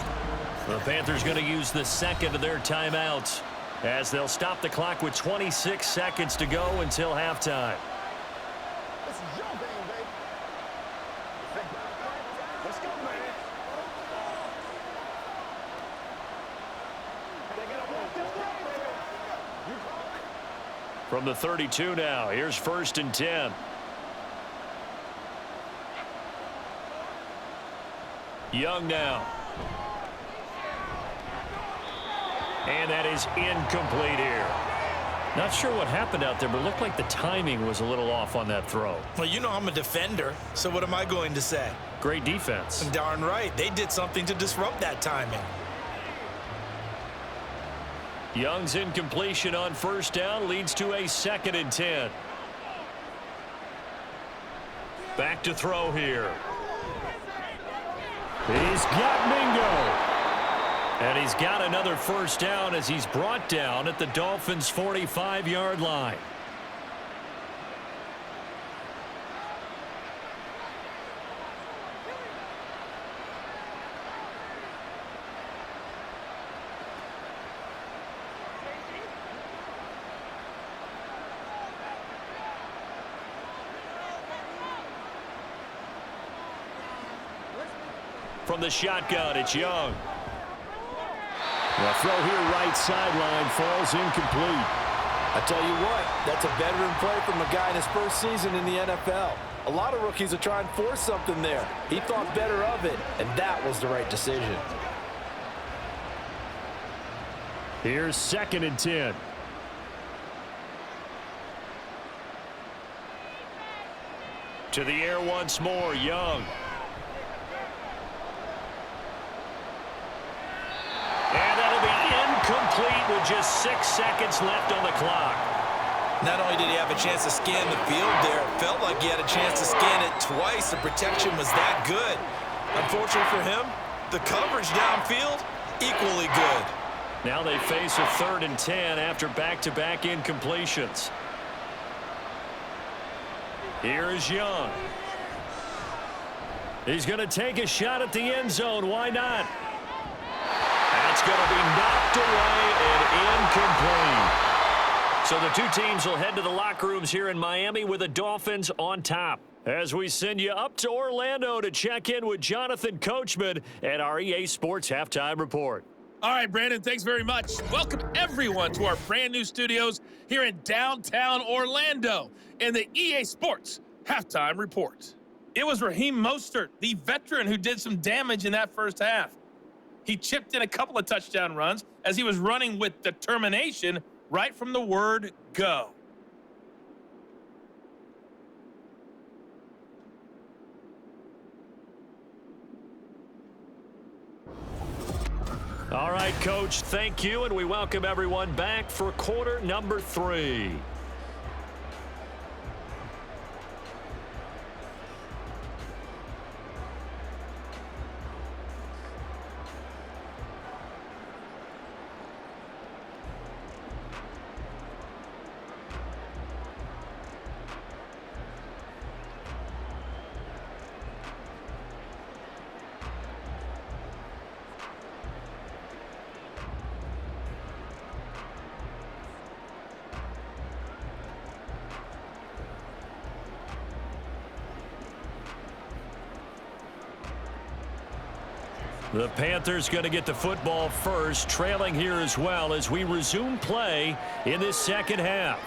The Panthers going to use the second of their timeouts as they'll stop the clock with 26 seconds to go until halftime. This is your game, baby. Let's go, man. From the 32 now, here's first and 10. Young now. And that is incomplete here. Not sure what happened out there, but it looked like the timing was a little off on that throw. Well, you know I'm a defender, so what am I going to say? Great defense. Darn right. They did something to disrupt that timing. Young's incompletion on first down leads to a 2nd and 10. Back to throw here. He's got Mingo. And he's got another first down as he's brought down at the Dolphins' 45-yard line. From the shotgun, it's Young. The throw here right sideline falls incomplete. I tell you what, that's a veteran play from a guy in his first season in the NFL. A lot of rookies are trying to force something there. He thought better of it, and that was the right decision. Here's 2nd and 10. To the air once more, Young. Incomplete with just 6 seconds left on the clock. Not only did he have a chance to scan the field there, it felt like he had a chance to scan it twice. The protection was that good. Unfortunately for him, the coverage downfield, equally good. Now they face a 3rd and 10 after back-to-back incompletions. Here's Young. He's going to take a shot at the end zone. Why not? That's going to be knocked away and incomplete. So the two teams will head to the locker rooms here in Miami with the Dolphins on top. As we send you up to Orlando to check in with Jonathan Coachman at our EA Sports Halftime Report. All right, Brandon, thanks very much. Welcome, everyone, to our brand-new studios here in downtown Orlando in the EA Sports Halftime Report. It was Raheem Mostert, the veteran, who did some damage in that first half. He chipped in a couple of touchdown runs as he was running with determination right from the word go. All right, Coach, thank you, and we welcome everyone back for quarter number 3. The Panthers going to get the football first, trailing here as well as we resume play in this second half.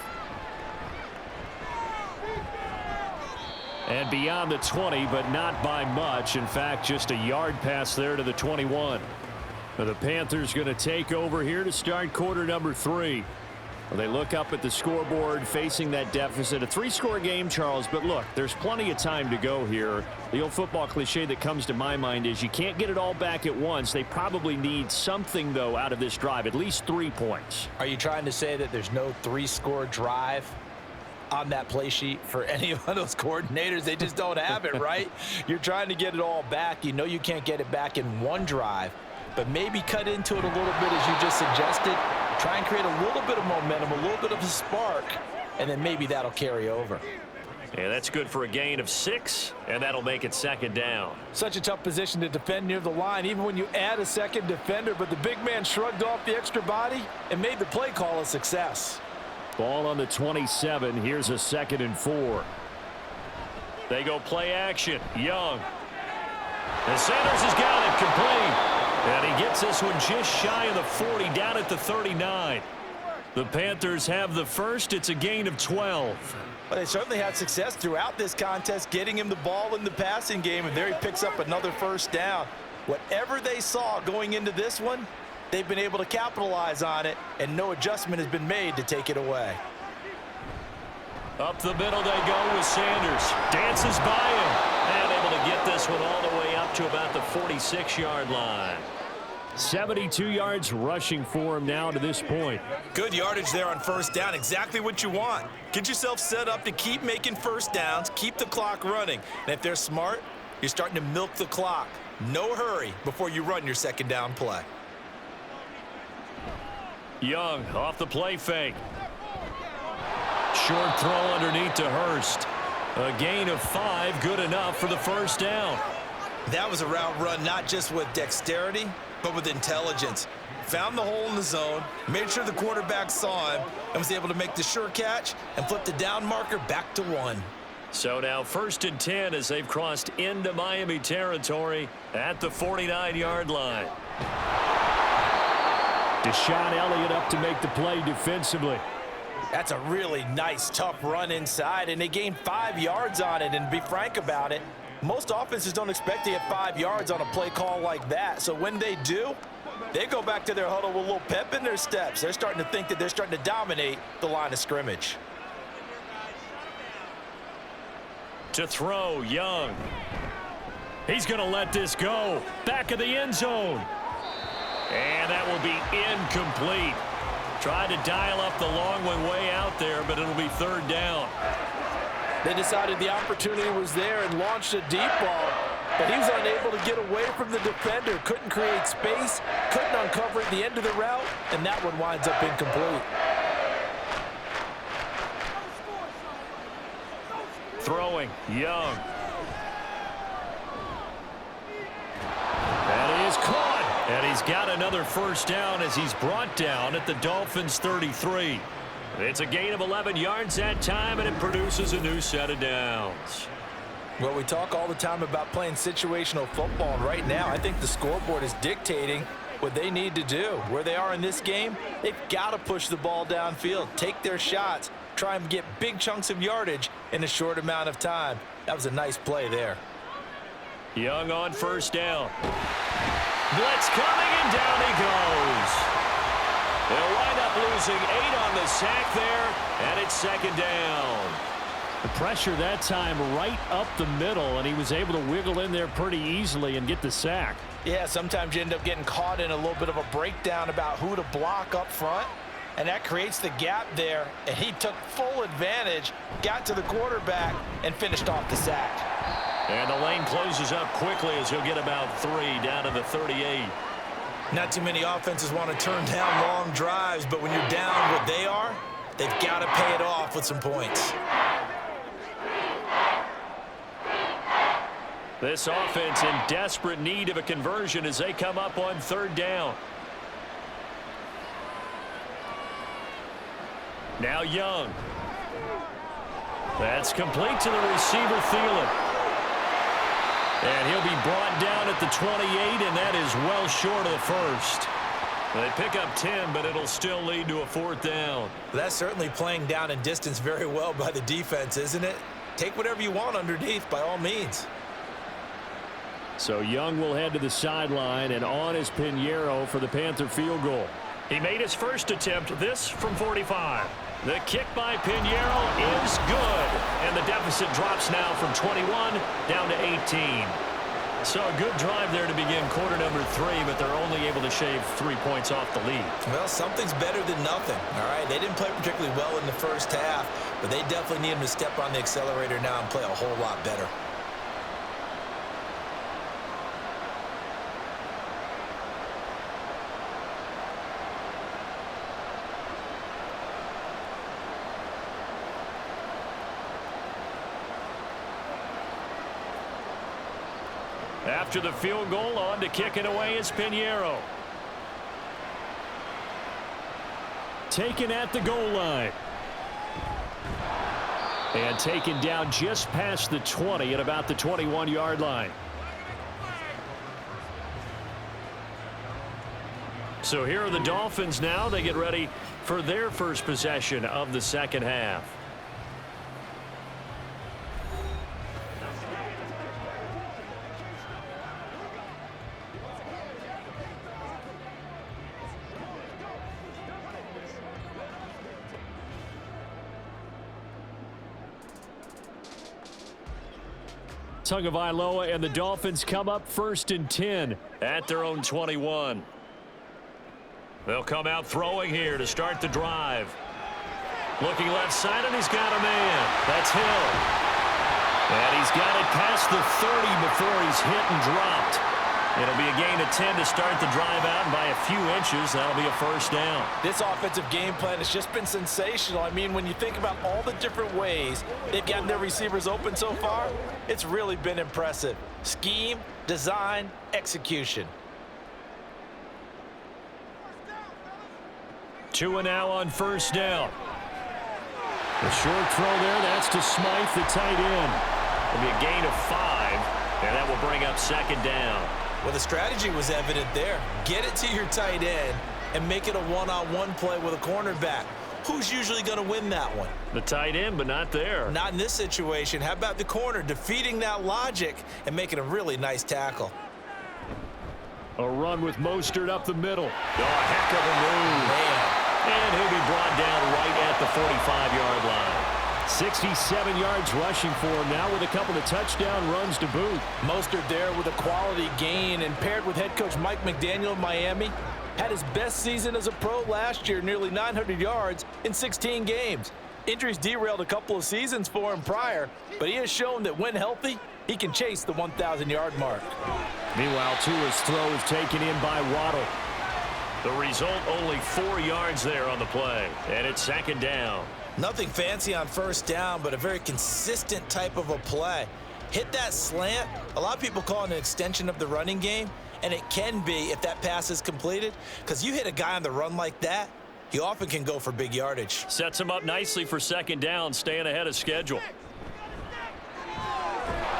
And beyond the 20, but not by much. In fact, just a yard pass there to the 21. Now the Panthers going to take over here to start quarter number 3. Well, they look up at the scoreboard facing that deficit. A 3-score game, Charles, but look, there's plenty of time to go here. The old football cliche that comes to my mind is you can't get it all back at once. They probably need something, though, out of this drive, at least 3 points. Are you trying to say that there's no 3-score drive on that play sheet for any of those coordinators? They just don't have it, right? You're trying to get it all back. You know you can't get it back in one drive, but maybe cut into it a little bit as you just suggested. Try and create a little bit of momentum, a little bit of a spark, and then maybe that'll carry over. Yeah, that's good for a gain of 6, and that'll make it second down. Such a tough position to defend near the line, even when you add a second defender, but the big man shrugged off the extra body and made the play call a success. Ball on the 27. Here's a 2nd and 4. They go play action. Young. And Sanders has got it complete. And he gets this one just shy of the 40, down at the 39. The Panthers have the first. It's a gain of 12. Well, they certainly had success throughout this contest, getting him the ball in the passing game, and there he picks up another first down. Whatever they saw going into this one, they've been able to capitalize on it, and no adjustment has been made to take it away. Up the middle they go with Sanders. Dances by him. And able to get this one all the way up to about the 46-yard line. 72 yards rushing for him now to this point. Good yardage there on first down. Exactly what you want. Get yourself set up to keep making first downs, keep the clock running. And if they're smart, you're starting to milk the clock. No hurry before you run your second down play. Young off the play fake. Short throw underneath to Hurst. A gain of 5, good enough for the first down. That was a route run not just with dexterity, but with intelligence. Found the hole in the zone, made sure the quarterback saw him, and was able to make the sure catch and flip the down marker back to 1. So now 1st and 10 as they've crossed into Miami territory at the 49-yard line. Deshaun Elliott up to make the play defensively. That's a really nice, tough run inside, and they gained 5 yards on it. And to be frank about it, most offenses don't expect to get 5 yards on a play call like that. So when they do, they go back to their huddle with a little pep in their steps. They're starting to think that they're starting to dominate the line of scrimmage. To throw, Young. He's going to let this go. Back of the end zone. And that will be incomplete. Tried to dial up the long one way out there, but it'll be third down. They decided the opportunity was there and launched a deep ball, but he was unable to get away from the defender. Couldn't create space, couldn't uncover at the end of the route, and that one winds up incomplete. Throwing, Young. That is caught, and he's got another first down as he's brought down at the Dolphins' 33. It's a gain of 11 yards that time, and it produces a new set of downs. Well, we talk all the time about playing situational football, and right now I think the scoreboard is dictating what they need to do. Where they are in this game, they've got to push the ball downfield, take their shots, try and get big chunks of yardage in a short amount of time. That was a nice play there. Young on first down. Blitz coming, and down he goes. They'll wind up losing 8 on the sack there, and it's second down. The pressure that time right up the middle, and he was able to wiggle in there pretty easily and get the sack. Yeah, sometimes you end up getting caught in a little bit of a breakdown about who to block up front, and that creates the gap there, and he took full advantage, got to the quarterback, and finished off the sack. And the lane closes up quickly as he'll get about 3 down to the 38. Not too many offenses want to turn down long drives, but when you're down what they are, they've got to pay it off with some points. This offense in desperate need of a conversion as they come up on third down. Now Young. That's complete to the receiver, Thielen. And he'll be brought down at the 28, and that is well short of the first. They pick up 10, but it'll still lead to a fourth down. That's certainly playing down in distance very well by the defense, isn't it? Take whatever you want underneath, by all means. So Young will head to the sideline, and on is Pinheiro for the Panther field goal. He made his first attempt, this from 45. The kick by Pinheiro is good, and the deficit drops now from 21 down to 18. So a good drive there to begin quarter number 3, but they're only able to shave 3 points off the lead. Well, something's better than nothing, all right? They didn't play particularly well in the first half, but they definitely need him to step on the accelerator now and play a whole lot better. After the field goal, on to kick it away is Pinheiro. Taken at the goal line. And taken down just past the 20 at about the 21-yard line. So here are the Dolphins now. They get ready for their first possession of the second half. Tagovailoa and the Dolphins come up 1st and 10 at their own 21. They'll come out throwing here to start the drive. Looking left side, and he's got a man. That's Hill. And he's got it past the 30 before he's hit and dropped. It'll be a gain of 10 to start the drive out, and by a few inches, that'll be a first down. This offensive game plan has just been sensational. I mean, when you think about all the different ways they've gotten their receivers open so far, it's really been impressive. Scheme, design, execution. 2 now on first down. The short throw there, that's to Smythe, the tight end. It'll be a gain of 5, and that will bring up second down. Well, the strategy was evident there. Get it to your tight end and make it a one-on-one play with a cornerback. Who's usually going to win that one? The tight end, but not there. Not in this situation. How about the corner defeating that logic and making a really nice tackle? A run with Mostert up the middle. Oh, a heck of a move. Man. And he'll be brought down right at the 45-yard line. 67 yards rushing for him now with a couple of touchdown runs to boot. Mostert there with a quality gain, and paired with head coach Mike McDaniel of Miami, Had his best season as a pro last year, nearly 900 yards in 16 games. Injuries derailed a couple of seasons for him prior, but he has shown that when healthy, he can chase the 1,000-yard mark. Meanwhile, Tua's throw is taken in by Waddle. The result, only 4 yards there on the play, and it's second down. Nothing fancy on first down, but a very consistent type of a play. Hit that slant. A lot of people call it an extension of the running game, and it can be if that pass is completed, because you hit a guy on the run like that, he often can go for big yardage. Sets him up nicely for second down, staying ahead of schedule.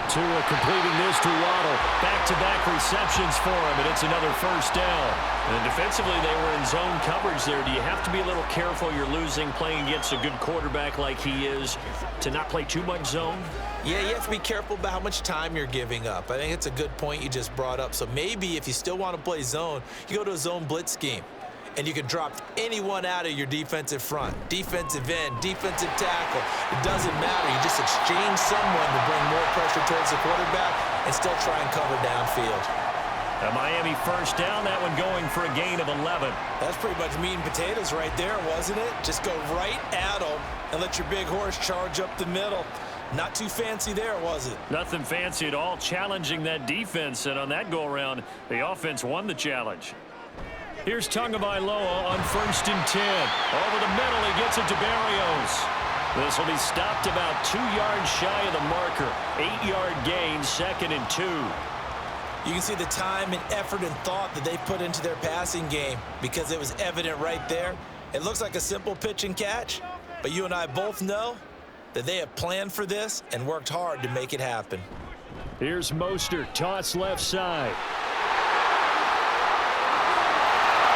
Tua completing this to Waddle. Back-to-back receptions for him, and it's another first down. And defensively, they were in zone coverage there. Do you have to be a little careful you're losing playing against a good quarterback like he is to not play too much zone? Yeah, you have to be careful about how much time you're giving up. I think it's a good point you just brought up. So maybe if you still want to play zone, you go to a zone blitz scheme. And you can drop anyone out of your defensive front. Defensive end, defensive tackle. It doesn't matter. You just exchange someone to bring more pressure towards the quarterback and still try and cover downfield. A Miami first down, that one going for a gain of 11. That's pretty much meat and potatoes right there, wasn't it? Just go right at them and let your big horse charge up the middle. Not too fancy there, was it? Nothing fancy at all, challenging that defense. And on that go-around, the offense won the challenge. Here's Tagovailoa on 1st and 10. Over the middle, he gets it to Berrios. This will be stopped about 2 yards shy of the marker. 8-yard gain, 2nd and 2. You can see the time and effort and thought that they put into their passing game because it was evident right there. It looks like a simple pitch and catch, but you and I both know that they have planned for this and worked hard to make it happen. Here's Mostert, toss left side.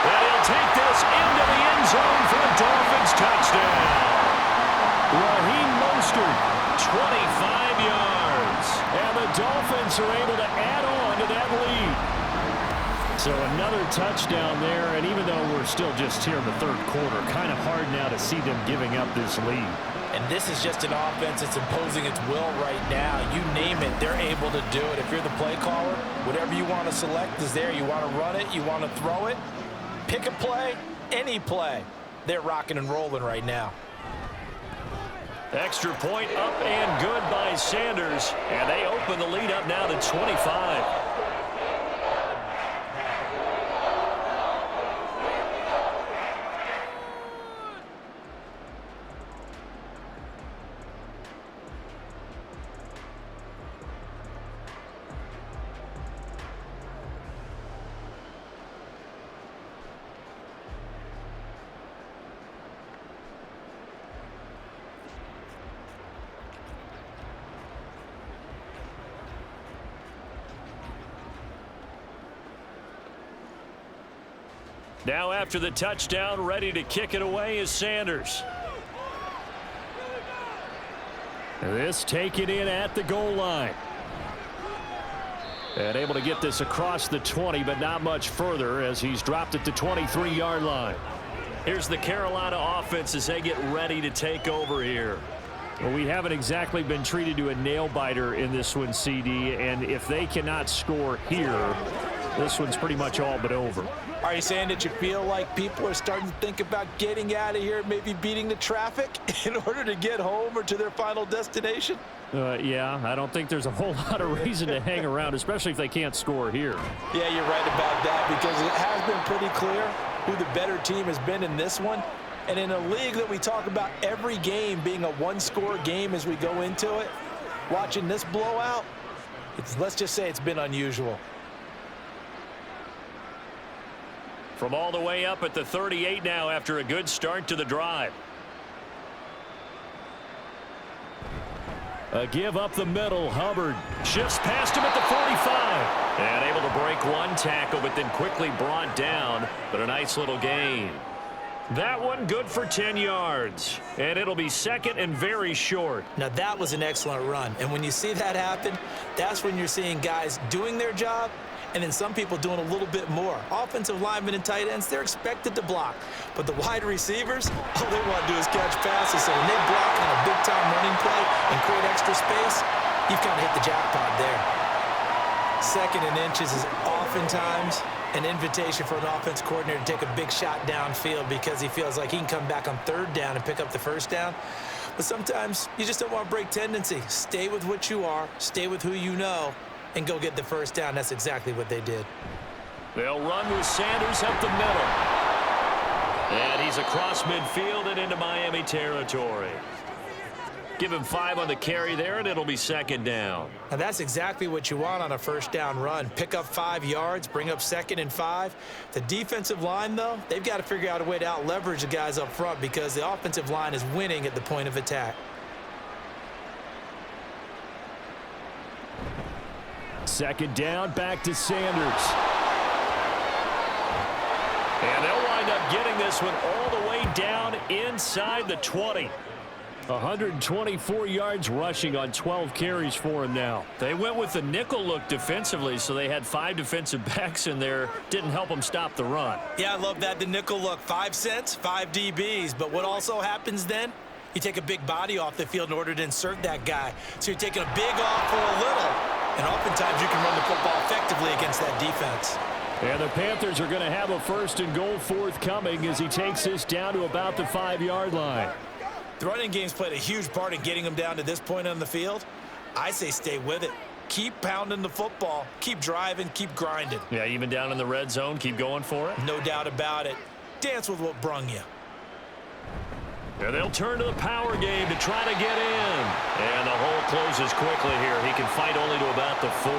And he'll take this into the end zone for a Dolphins touchdown. Raheem Mostert, 25 yards. And the Dolphins are able to add on to that lead. So another touchdown there, and even though we're still just here in the third quarter, kind of hard now to see them giving up this lead. And this is just an offense that's imposing its will right now. You name it, they're able to do it. If you're the play caller, whatever you want to select is there. You want to run it, you want to throw it. Pick a play, any play. They're rocking and rolling right now. Extra point up and good by Sanders. And they open the lead up now to 25. Now after the touchdown, ready to kick it away is Sanders. This taken in at the goal line. And able to get this across the 20, but not much further as he's dropped at the 23-yard line. Here's the Carolina offense as they get ready to take over here. Well, we haven't exactly been treated to a nail-biter in this one, CD, and if they cannot score here, this one's pretty much all but over. Are you saying that you feel like people are starting to think about getting out of here, maybe beating the traffic in order to get home or to their final destination? Yeah, I don't think there's a whole lot of reason to hang around, especially if they can't score here. Yeah, you're right about that because it has been pretty clear who the better team has been in this one. And in a league that we talk about every game being a one-score game as we go into it, watching this blowout, let's just say it's been unusual. From all the way up at the 38 now after a good start to the drive. A give up the middle. Hubbard shifts past him at the 45. And able to break one tackle, but then quickly brought down. But a nice little gain. That one good for 10 yards. And it'll be second and very short. Now that was an excellent run. And when you see that happen, that's when you're seeing guys doing their job and then some people doing a little bit more. Offensive linemen and tight ends, they're expected to block. But the wide receivers, all they want to do is catch passes. So when they block on a big-time running play and create extra space, you've kind of hit the jackpot there. 2nd and inches is awful oftentimes an invitation for an offense coordinator to take a big shot downfield because he feels like he can come back on third down and pick up the first down. But sometimes you just don't want to break tendency. Stay with what you are, stay with who you know, and go get the first down. That's exactly what they did. They'll run with Sanders up the middle. And he's across midfield and into Miami territory. Give him 5 on the carry there, and it'll be second down. Now that's exactly what you want on a first down run. Pick up 5 yards, bring up 2nd and 5. The defensive line, though, they've got to figure out a way to out-leverage the guys up front because the offensive line is winning at the point of attack. Second down, back to Sanders. And they'll wind up getting this one all the way down inside the 20. 124 yards rushing on 12 carries for him now. They went with the nickel look defensively, so they had 5 defensive backs in there. Didn't help them stop the run. Yeah, I love that, the nickel look. 5 cents, 5 DBs. But what also happens then? You take a big body off the field in order to insert that guy. So you're taking a big off for a little. And oftentimes you can run the football effectively against that defense. And the Panthers are going to have a 1st and goal forthcoming as he takes this down to about the 5-yard line. The running game's played a huge part in getting them down to this point on the field. I say stay with it. Keep pounding the football. Keep driving. Keep grinding. Yeah, even down in the red zone, keep going for it. No doubt about it. Dance with what brung you. And they'll turn to the power game to try to get in. And the hole closes quickly here. He can fight only to about the 4.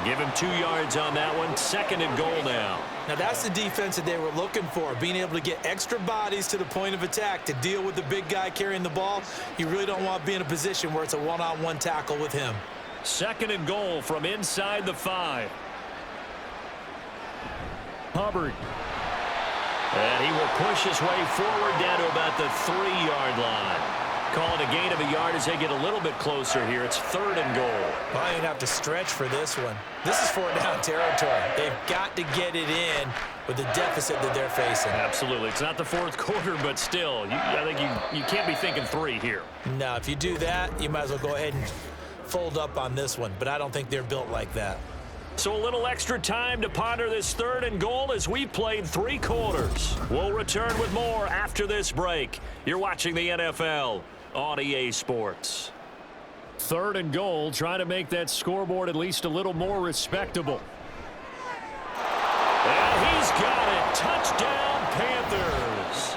Give him 2 yards on that one. 2nd and goal now. Now that's the defense that they were looking for, being able to get extra bodies to the point of attack to deal with the big guy carrying the ball. You really don't want to be in a position where it's a one-on-one tackle with him. 2nd and goal from inside the 5. Hubbard. And he will push his way forward down to about the 3-yard line. Call it a gain of a yard as they get a little bit closer here. It's 3rd and goal. Might even have to stretch for this one. This is 4th down territory. They've got to get it in with the deficit that they're facing. Absolutely. It's not the 4th quarter, but still, I think you can't be thinking 3 here. No, if you do that, you might as well go ahead and fold up on this one. But I don't think they're built like that. So a little extra time to ponder this 3rd and goal as we played 3 quarters. We'll return with more after this break. You're watching the NFL on EA Sports. 3rd and goal, trying to make that scoreboard at least a little more respectable. And he's got it. Touchdown, Panthers.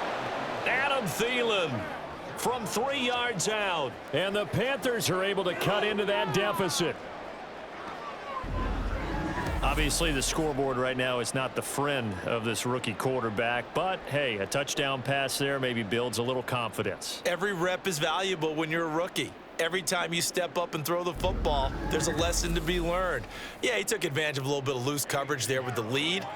Adam Thielen from 3 yards out. And the Panthers are able to cut into that deficit. Obviously, the scoreboard right now is not the friend of this rookie quarterback, but hey, a touchdown pass there maybe builds a little confidence. Every rep is valuable when you're a rookie. Every time you step up and throw the football, there's a lesson to be learned. Yeah, he took advantage of a little bit of loose coverage there with the lead,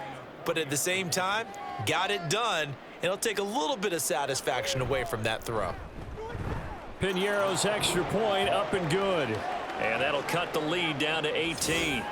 but at the same time, got it done. It'll take a little bit of satisfaction away from that throw. Piñeiro's extra point up and good. And that'll cut the lead down to 18.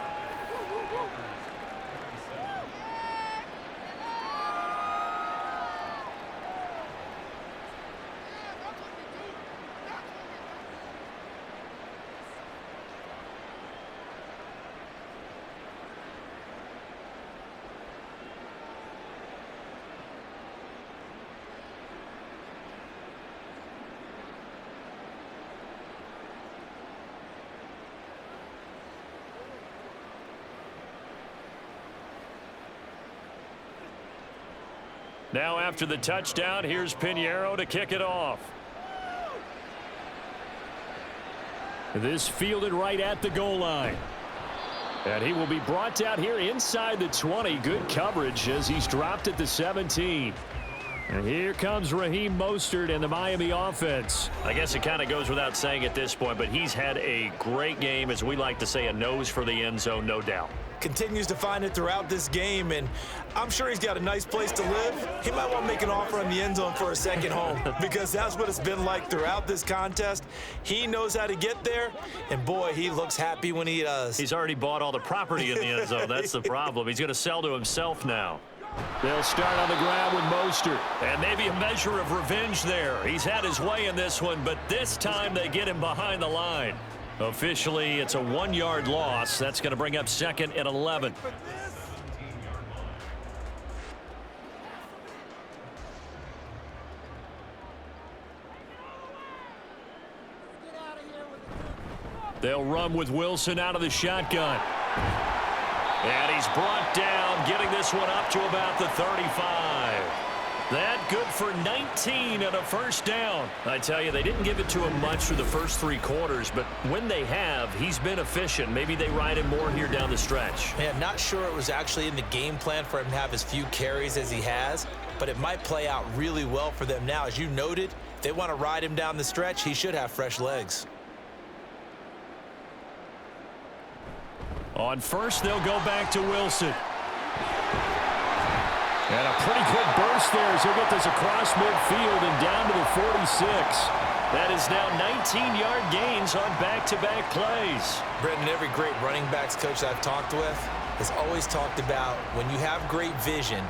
Now after the touchdown, here's Piñeiro to kick it off. This fielded right at the goal line. And he will be brought down here inside the 20. Good coverage as he's dropped at the 17. And here comes Raheem Mostert and the Miami offense. I guess it kind of goes without saying at this point, but he's had a great game, as we like to say, a nose for the end zone, no doubt. Continues to find it throughout this game, and I'm sure he's got a nice place to live. He might want to make an offer on the end zone for a second home because that's what it's been like throughout this contest. He knows how to get there, and boy, he looks happy when he does. He's already bought all the property in the end zone. That's the problem. He's going to sell to himself now. They'll start on the ground with Mostert. And maybe a measure of revenge there. He's had his way in this one, but this time they get him behind the line. Officially, it's a 1-yard loss. That's going to bring up 2nd and 11. They'll run with Wilson out of the shotgun. And he's brought down, getting this one up to about the 35. That good for 19 and a first down. I tell you, they didn't give it to him much through the first 3 quarters, but when they have, he's been efficient. Maybe they ride him more here down the stretch. Man, not sure it was actually in the game plan for him to have as few carries as he has, but it might play out really well for them now. As you noted, if they want to ride him down the stretch, he should have fresh legs. On first, they'll go back to Wilson. And a pretty quick burst there as he'll get this across midfield and down to the 46. That is now 19-yard gains on back-to-back plays. Brendan, every great running backs coach that I've talked with has always talked about when you have great vision,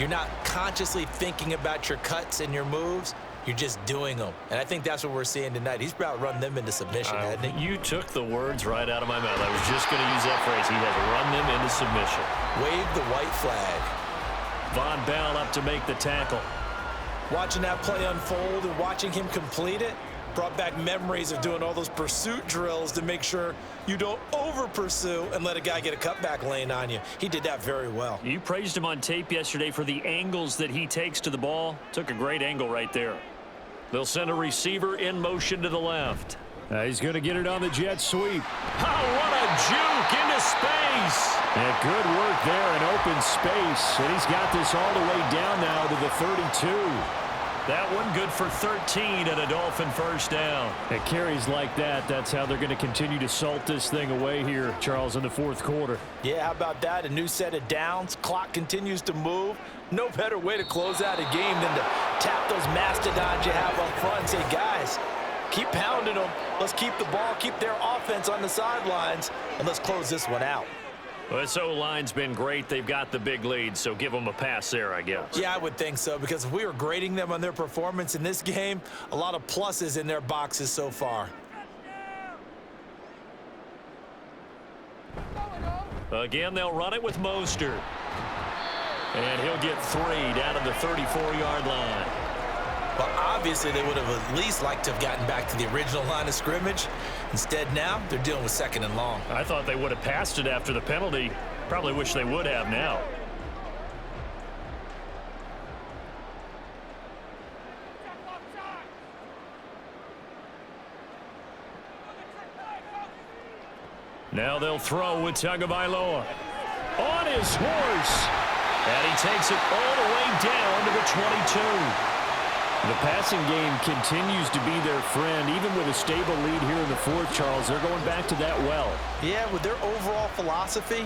you're not consciously thinking about your cuts and your moves. You're just doing them. And I think that's what we're seeing tonight. He's about to run them into submission, hasn't he? You took the words right out of my mouth. I was just going to use that phrase. He has run them into submission. Wave the white flag. Von Bell up to make the tackle. Watching that play unfold and watching him complete it brought back memories of doing all those pursuit drills to make sure you don't over-pursue and let a guy get a cutback lane on you. He did that very well. You praised him on tape yesterday for the angles that he takes to the ball. Took a great angle right there. They'll send a receiver in motion to the left. He's going to get it on the jet sweep. Oh, what a juke into space. And good work there in open space. And he's got this all the way down now to the 32. That one good for 13 and a Dolphin first down. It carries like that. That's how they're going to continue to salt this thing away here, Charles, in the fourth quarter. Yeah, how about that? A new set of downs. Clock continues to move. No better way to close out a game than to tap those mastodons you have up front and say, guys, keep pounding them. Let's keep the ball, keep their offense on the sidelines, and let's close this one out. Well, this O-line's been great. They've got the big lead, so give them a pass there, I guess. Yeah, I would think so, because if we were grading them on their performance in this game, a lot of pluses in their boxes so far. Again, they'll run it with Mostert. And he'll get 3 down to the 34-yard line. Well, obviously, they would have at least liked to have gotten back to the original line of scrimmage. Instead, now, they're dealing with 2nd and long. I thought they would have passed it after the penalty. Probably wish they would have now. Now they'll throw with Tagovailoa. On his horse. And he takes it all the way down to the 22. The passing game continues to be their friend. Even with a stable lead here in the fourth, Charles, they're going back to that well. Yeah, with their overall philosophy,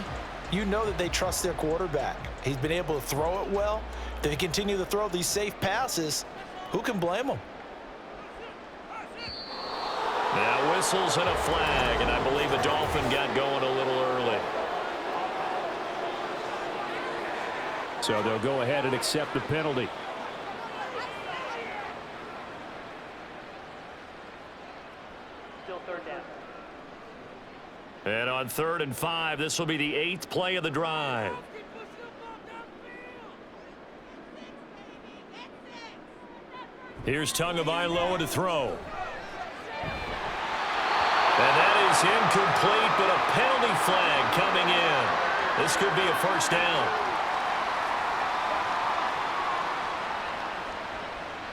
you know that they trust their quarterback. He's been able to throw it well. They continue to throw these safe passes. Who can blame them? Now whistles and a flag, and I believe a Dolphin got going a little early. So they'll go ahead and accept the penalty. Still 3rd down. And on 3rd and 5, this will be the 8th play of the drive. Here's Tagovailoa to throw. And that is incomplete, but a penalty flag coming in. This could be a first down.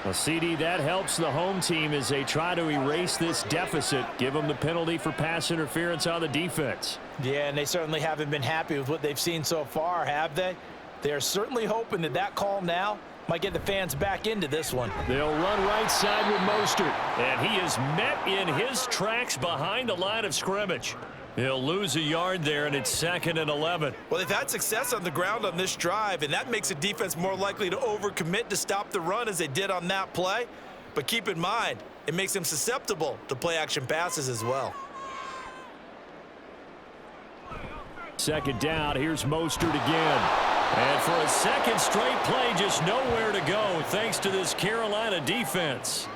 Well, CD, that helps the home team as they try to erase this deficit. Give them the penalty for pass interference on the defense. Yeah, and they certainly haven't been happy with what they've seen so far, have they? They're certainly hoping that that call now might get the fans back into this one. They'll run right side with Mostert. And he is met in his tracks behind the line of scrimmage. He'll lose a yard there, and it's 2nd and 11. Well, they've had success on the ground on this drive, and that makes the defense more likely to overcommit to stop the run as they did on that play. But keep in mind, it makes them susceptible to play-action passes as well. 2nd down, here's Mostert again. And for a second straight play, just nowhere to go thanks to this Carolina defense.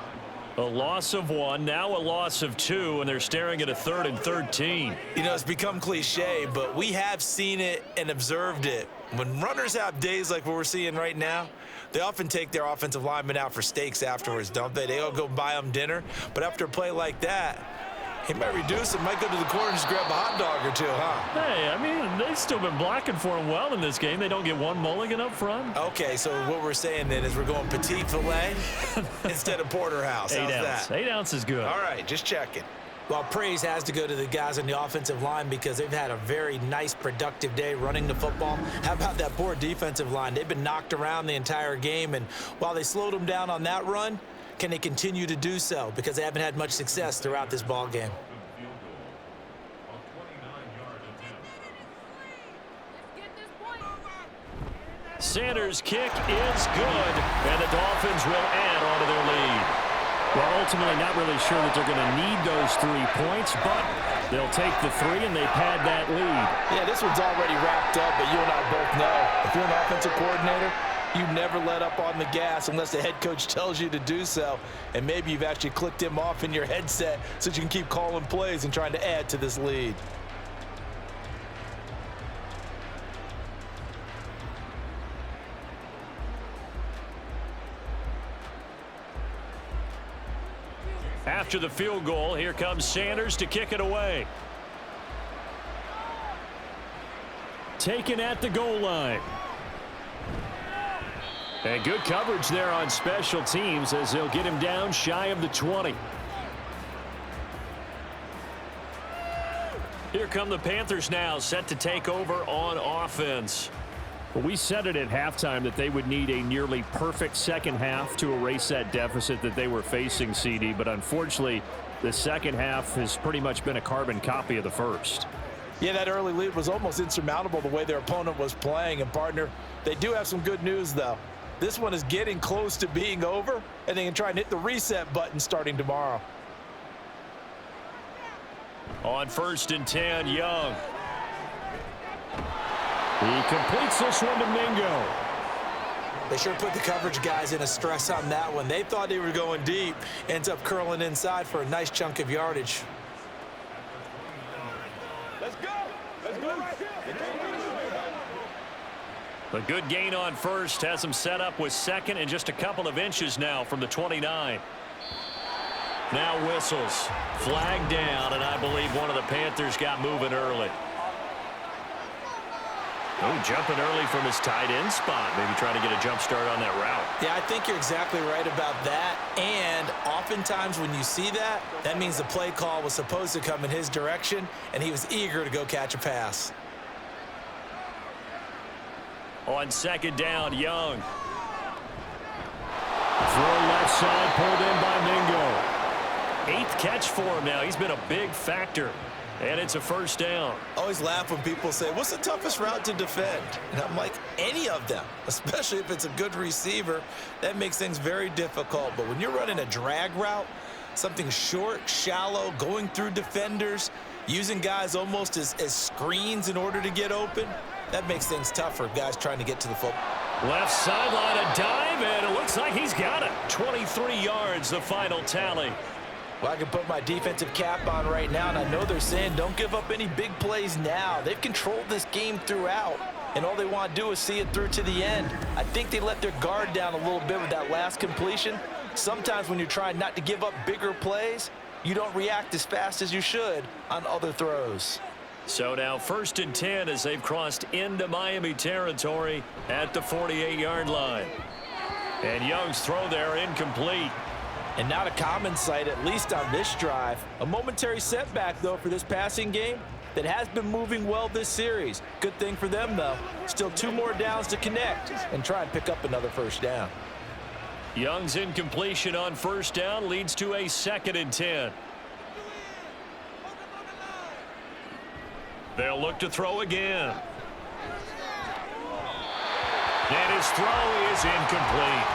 A loss of 1, now a loss of 2, and they're staring at a 3rd and 13. You know, it's become cliche, but we have seen it and observed it. When runners have days like what we're seeing right now, they often take their offensive linemen out for steaks afterwards, don't they? They all go buy them dinner. But after a play like that, He might reduce it, might go to the corner and just grab a hot dog or two, huh? Hey, I mean, they've still been blocking for him well in this game. They don't get one mulligan up front. Okay, so what we're saying then is we're going petite filet instead of porterhouse. How's that? 8 ounce is good. All right, just checking. Well, praise has to go to the guys on the offensive line because they've had a very nice, productive day running the football. How about that poor defensive line? They've been knocked around the entire game, and while they slowed them down on that run, can they continue to do so? Because they haven't had much success throughout this ball game. Sanders' kick is good, and the Dolphins will add on to their lead. Well, ultimately not really sure that they're going to need those 3 points, but they'll take the 3 and they pad that lead. Yeah, this one's already wrapped up, but you and I both know if you're an offensive coordinator, you never let up on the gas unless the head coach tells you to do so. And maybe you've actually clicked him off in your headset so you can keep calling plays and trying to add to this lead. After the field goal, here comes Sanders to kick it away. Taken at the goal line. And good coverage there on special teams as they'll get him down shy of the 20. Here come the Panthers now, set to take over on offense. Well, we said it at halftime that they would need a nearly perfect second half to erase that deficit that they were facing, CD. But unfortunately, the second half has pretty much been a carbon copy of the first. Yeah, that early lead was almost insurmountable the way their opponent was playing. And, partner, they do have some good news, though. This one is getting close to being over, and they can try and hit the reset button starting tomorrow. On 1st and 10, Young. He completes this one to Mingo. They sure put the coverage guys in a stress on that one. They thought they were going deep. Ends up curling inside for a nice chunk of yardage. Let's go. Let's go right here. A good gain on 1st has him set up with 2nd and just a couple of inches now from the 29. Now whistles. Flag down, and I believe one of the Panthers got moving early. Oh, jumping early from his tight end spot. Maybe trying to get a jump start on that route. Yeah, I think you're exactly right about that. And oftentimes when you see that, that means the play call was supposed to come in his direction, and he was eager to go catch a pass. On 2nd down, Young. Throw left side, pulled in by Mingo. 8th catch for him now. He's been a big factor. And it's a 1st down. I always laugh when people say, what's the toughest route to defend? And I'm like, any of them, especially if it's a good receiver. That makes things very difficult. But when you're running a drag route, something short, shallow, going through defenders, using guys almost as screens in order to get open, that makes things tougher, guys trying to get to the football. Left sideline, a dive, and it looks like he's got it. 23 yards, the final tally. Well, I can put my defensive cap on right now, and I know they're saying don't give up any big plays now. They've controlled this game throughout, and all they want to do is see it through to the end. I think they let their guard down a little bit with that last completion. Sometimes when you're trying not to give up bigger plays, you don't react as fast as you should on other throws. So now 1st and 10 as they've crossed into Miami territory at the 48-yard line. And Young's throw there incomplete. And not a common sight, at least on this drive. A momentary setback, though, for this passing game that has been moving well this series. Good thing for them, though. Still 2 more downs to connect and try and pick up another 1st down. Young's incompletion on 1st down leads to a 2nd and 10. They'll look to throw again. And his throw is incomplete.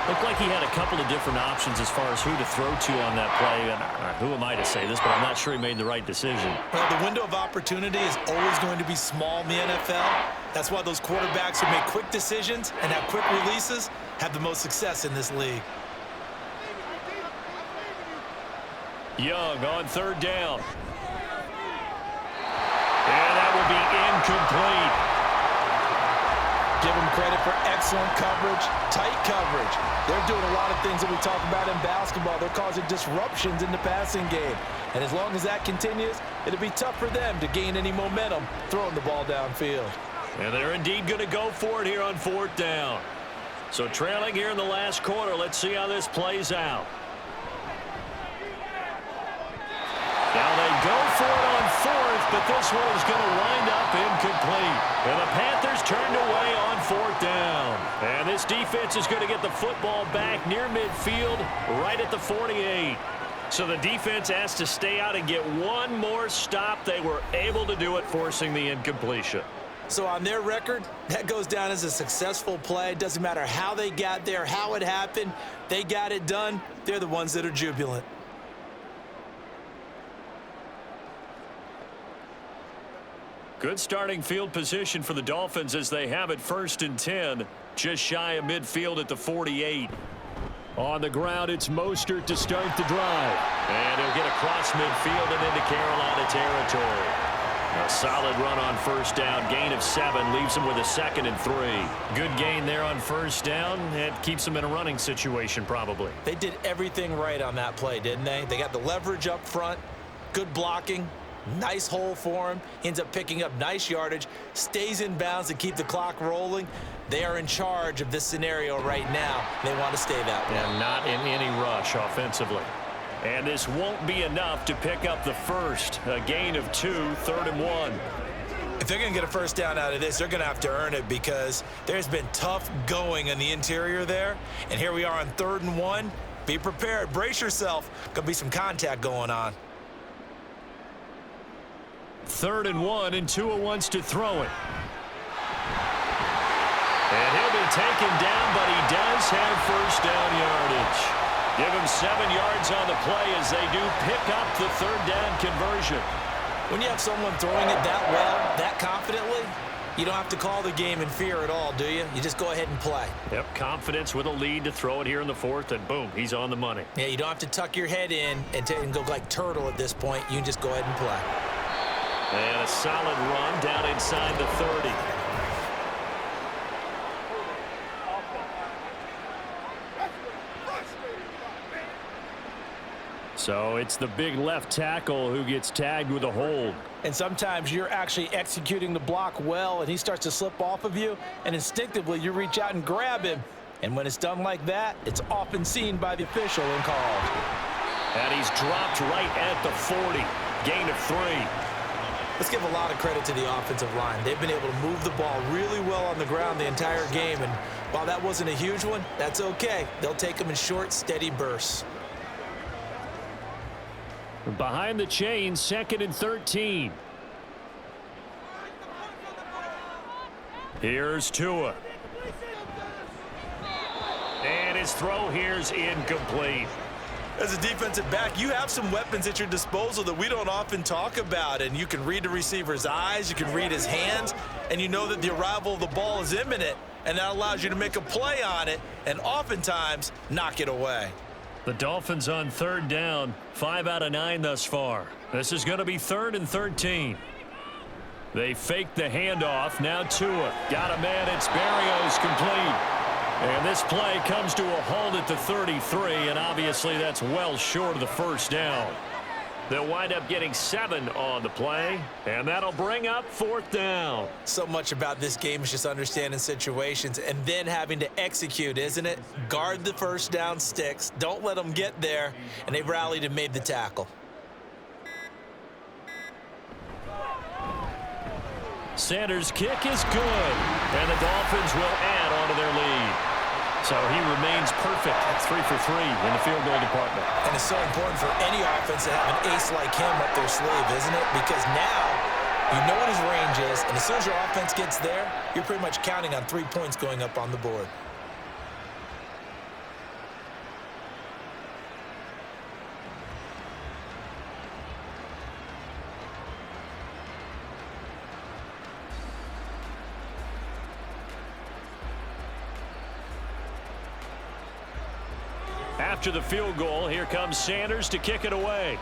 Looked like he had a couple of different options as far as who to throw to on that play. And who am I to say this, but I'm not sure he made the right decision. Well, the window of opportunity is always going to be small in the NFL. That's why those quarterbacks who make quick decisions and have quick releases have the most success in this league. Young on 3rd down. And that will be incomplete. give them credit for excellent coverage, tight coverage. They're doing a lot of things that we talk about in basketball. They're causing disruptions in the passing game. And as long as that continues, it'll be tough for them to gain any momentum throwing the ball downfield. And they're indeed going to go for it here on 4th down. So trailing here in the last quarter. Let's see how this plays out. Now they go for it on 4th, but this one is going to wind up incomplete. And the Panthers turned away on 4th down. And this defense is going to get the football back near midfield, right at the 48. So the defense has to stay out and get one more stop. They were able to do it, forcing the incompletion. So on their record, that goes down as a successful play. It doesn't matter how they got there, how it happened. They got it done. They're the ones that are jubilant. Good starting field position for the Dolphins as they have it 1st and 10, just shy of midfield at the 48. On the ground, it's Mostert to start the drive. And he'll get across midfield and into Carolina territory. A solid run on 1st down, gain of 7, leaves him with a 2nd and 3. Good gain there on 1st down. It keeps him in a running situation probably. They did everything right on that play, didn't they? They got the leverage up front, good blocking. Nice hole for him. He ends up picking up nice yardage, stays in bounds to keep the clock rolling. They are in charge of this scenario right now. They want to stay that way. And not in any rush offensively. And this won't be enough to pick up the first. A gain of 2, 3rd and 1. If they're going to get a 1st down out of this, they're going to have to earn it because there's been tough going in the interior there. And here we are on 3rd and 1. Be prepared. Brace yourself. Going to be some contact going on. 3rd and 1, and Tua wants to throw it. And he'll be taken down, but he does have 1st down yardage. Give him 7 yards on the play as they do pick up the 3rd down conversion. When you have someone throwing it that well, that confidently, you don't have to call the game in fear at all, do you? You just go ahead and play. Yep, confidence with a lead to throw it here in the 4th, and boom, he's on the money. Yeah, you don't have to tuck your head in and go like turtle at this point. You can just go ahead and play. And a solid run down inside the 30. So it's the big left tackle who gets tagged with a hold. And sometimes you're actually executing the block well, and he starts to slip off of you, and instinctively you reach out and grab him. And when it's done like that, it's often seen by the official and called. And he's dropped right at the 40. Gain of 3. Let's give a lot of credit to the offensive line. They've been able to move the ball really well on the ground the entire game. And while that wasn't a huge one, that's okay. They'll take them in short, steady bursts. Behind the chains, 2nd and 13. Here's Tua. And his throw here's incomplete. As a defensive back, you have some weapons at your disposal that we don't often talk about, and you can read the receiver's eyes, you can read his hands, and you know that the arrival of the ball is imminent, and that allows you to make a play on it and oftentimes knock it away. The Dolphins on 3rd down, 5 out of 9 thus far. This is going to be 3rd and 13. They fake the handoff. Now Tua got a man. It's Berrios complete. And this play comes to a halt at the 33, and obviously that's well short of the 1st down. They'll wind up getting 7 on the play, and that'll bring up 4th down. So much about this game is just understanding situations and then having to execute, isn't it? Guard the 1st down sticks. Don't let them get there, and they've rallied and made the tackle. Sanders' kick is good, and the Dolphins will add on to their lead. So he remains perfect at 3 for 3 in the field goal department. And it's so important for any offense to have an ace like him up their sleeve, isn't it? Because now you know what his range is, and as soon as your offense gets there, you're pretty much counting on 3 points going up on the board. After the field goal, here comes Sanders to kick it away.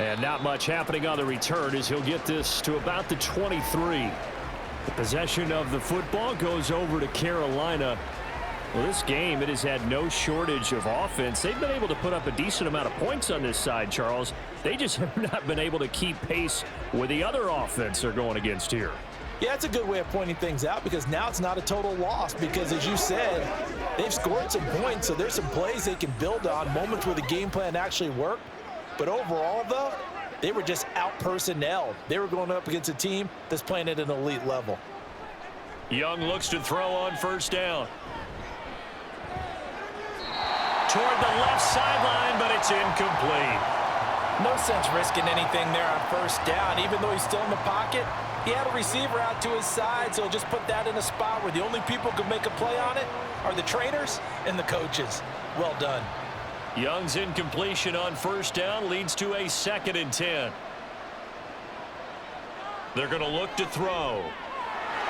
And not much happening on the return as he'll get this to about the 23. The possession of the football goes over to Carolina. Well, this game, it has had no shortage of offense. They've been able to put up a decent amount of points on this side, Charles. They just have not been able to keep pace with the other offense they're going against here. Yeah, it's a good way of pointing things out because now it's not a total loss because, as you said, they've scored some points, so there's some plays they can build on, moments where the game plan actually worked. But overall, though, they were just out-personnelled. They were going up against a team that's playing at an elite level. Young looks to throw on first down. Toward the left sideline, but it's incomplete. No sense risking anything there on first down. Even though he's still in the pocket, he had a receiver out to his side, so just put that in a spot where the only people who can make a play on it are the trainers and the coaches. Well done. Young's incompletion on first down leads to a 2nd and 10. They're going to look to throw.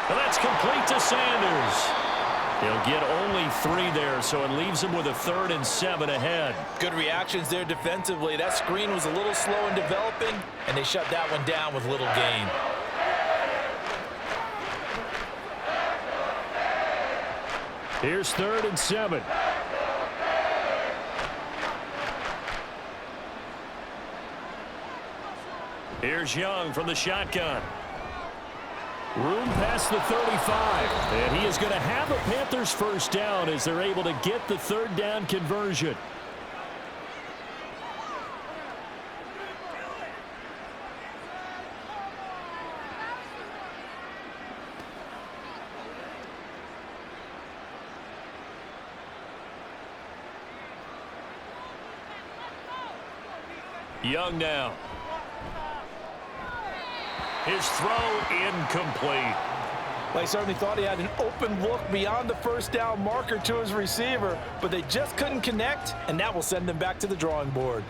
Well, that's complete to Sanders. He'll get only 3 there, so it leaves him with a 3rd and 7 ahead. Good reactions there defensively. That screen was a little slow in developing, and they shut that one down with little gain. Here's 3rd and 7. Here's Young from the shotgun. Room past the 35. And he is going to have a Panthers first down as they're able to get the 3rd down conversion. Young now. His throw incomplete. Well, he certainly thought he had an open look beyond the first down marker to his receiver, but they just couldn't connect, and that will send them back to the drawing board.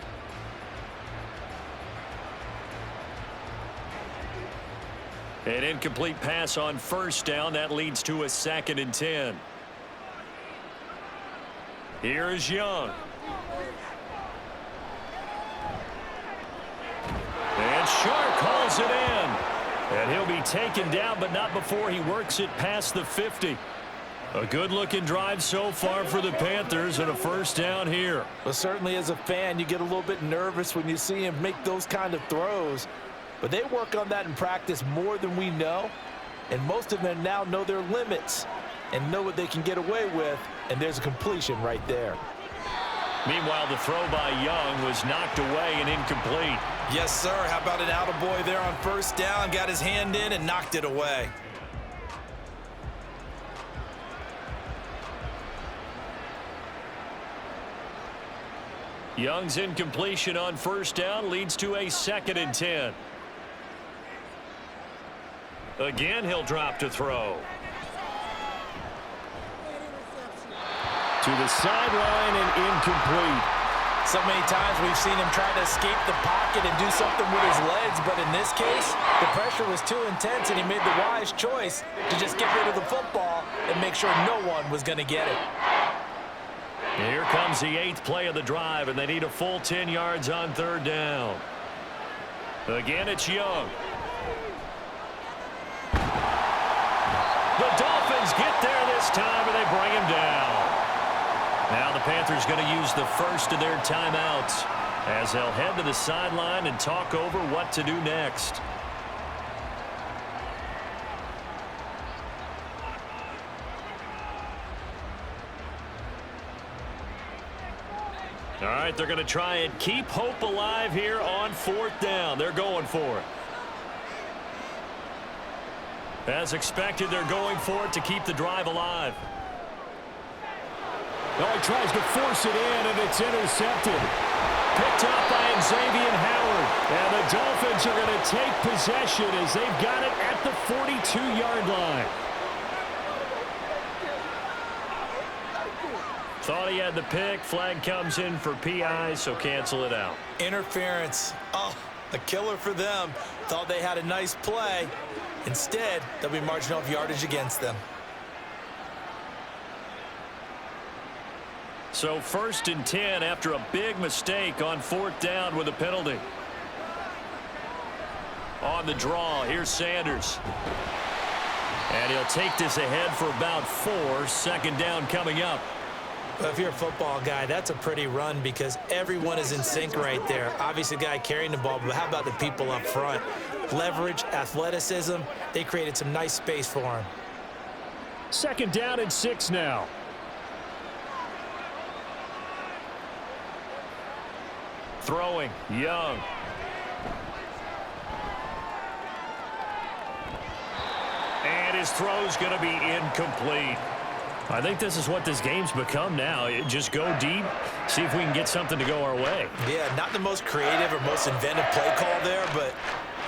An incomplete pass on first down. That leads to a 2nd and 10. Here's Young. And Sharp calls it in. And he'll be taken down, but not before he works it past the 50. A good-looking drive so far for the Panthers and a first down here. Well, certainly as a fan, you get a little bit nervous when you see him make those kind of throws. But they work on that in practice more than we know. And most of them now know their limits and know what they can get away with. And there's a completion right there. Meanwhile, the throw by Young was knocked away and incomplete. Yes, sir. How about an attaboy there on first down? Got his hand in and knocked it away. Young's incompletion on first down leads to a 2nd and 10. Again, he'll drop to throw. To the sideline and incomplete. So many times we've seen him try to escape the pocket and do something with his legs, but in this case, the pressure was too intense and he made the wise choice to just get rid of the football and make sure no one was going to get it. Here comes the 8th play of the drive, and they need a full 10 yards on 3rd down. Again, it's Young. The Dolphins get there this time, and they bring him down. Now the Panthers going to use the first of their timeouts as they'll head to the sideline and talk over what to do next. All right, they're going to try and keep hope alive here on 4th down. They're going for it. As expected, they're going for it to keep the drive alive. Oh, he tries to force it in, and it's intercepted. Picked up by Xavier Howard. And the Dolphins are going to take possession as they've got it at the 42-yard line. Thought he had the pick. Flag comes in for PI, so cancel it out. Interference. Oh, a killer for them. Thought they had a nice play. Instead, there'll be marginal of yardage against them. So 1st and 10 after a big mistake on 4th down with a penalty. On the draw, here's Sanders. And he'll take this ahead for about 4. Second down coming up. If you're a football guy, that's a pretty run because everyone is in sync right there. Obviously, the guy carrying the ball, but how about the people up front? Leverage, athleticism, they created some nice space for him. Second down and 6 now. Throwing, Young. And his throw's going to be incomplete. I think this is what this game's become now. Just go deep, see if we can get something to go our way. Yeah, not the most creative or most inventive play call there, but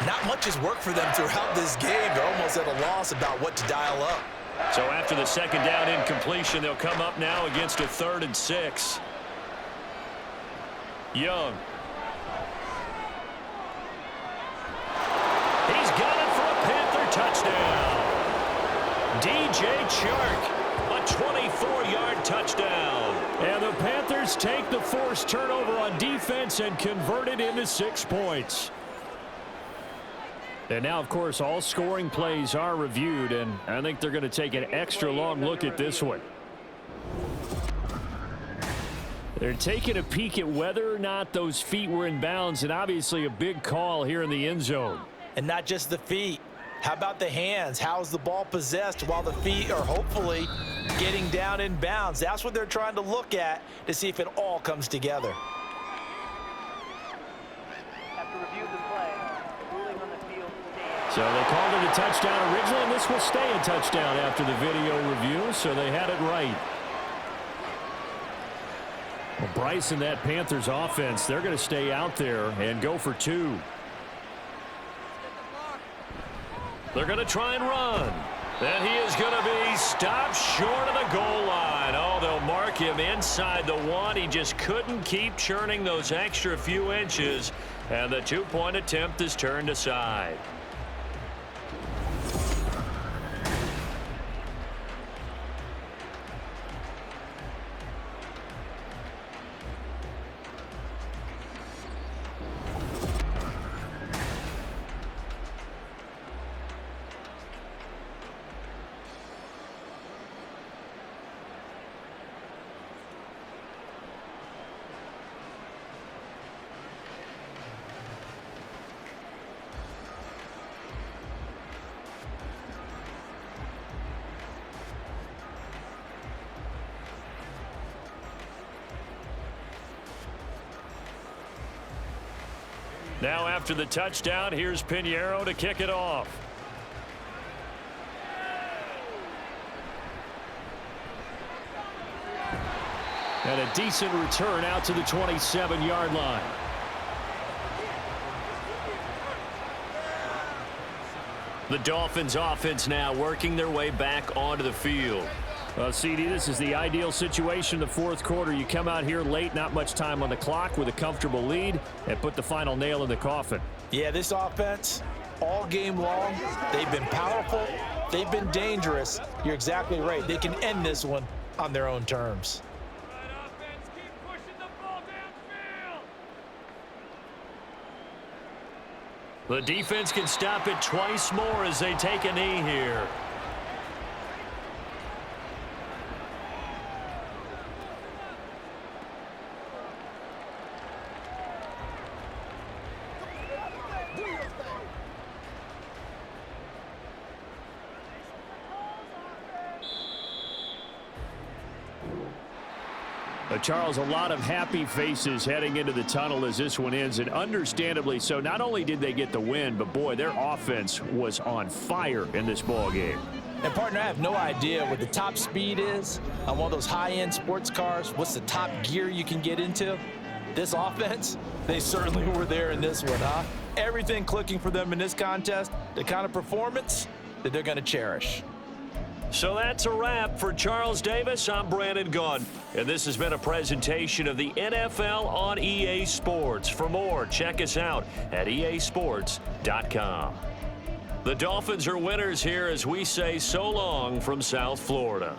not much has worked for them throughout this game. They're almost at a loss about what to dial up. So after the second down incompletion, they'll come up now against a 3rd and 6. Young. He's got it for a Panther touchdown. DJ Chark. A 24-yard touchdown. And the Panthers take the forced turnover on defense and convert it into 6 points. And now, of course, all scoring plays are reviewed, and I think they're going to take an extra long look at this one. They're taking a peek at whether or not those feet were in bounds, and obviously a big call here in the end zone. And not just the feet. How about the hands? How's the ball possessed while the feet are hopefully getting down in bounds? That's what they're trying to look at to see if it all comes together. After review of the play, ruling on the field stands. So they called it a touchdown originally, and this will stay a touchdown after the video review, so they had it right. Well, Bryce and that Panthers offense, they're going to stay out there and go for 2. They're going to try and run. And he is going to be stopped short of the goal line. Oh, they'll mark him inside the 1. He just couldn't keep churning those extra few inches. And the 2-point attempt is turned aside. Now after the touchdown, here's Pinheiro to kick it off. And a decent return out to the 27-yard line. The Dolphins offense now working their way back onto the field. Well, CD, this is the ideal situation in the 4th quarter. You come out here late, not much time on the clock with a comfortable lead, and put the final nail in the coffin. Yeah, this offense, all game long, they've been powerful, they've been dangerous. You're exactly right. They can end this one on their own terms. The defense can stop it twice more as they take a knee here. Charles, a lot of happy faces heading into the tunnel as this one ends, and understandably so. Not only did they get the win, but boy, their offense was on fire in this ball game. And partner, I have no idea what the top speed is on one of those high-end sports cars. What's the top gear you can get into? This offense, they certainly were there in this one, huh? Everything clicking for them in this contest, the kind of performance that they're going to cherish. So that's a wrap for Charles Davis. I'm Brandon Gunn, and this has been a presentation of the NFL on EA Sports. For more, check us out at easports.com. The Dolphins are winners here as we say so long from South Florida.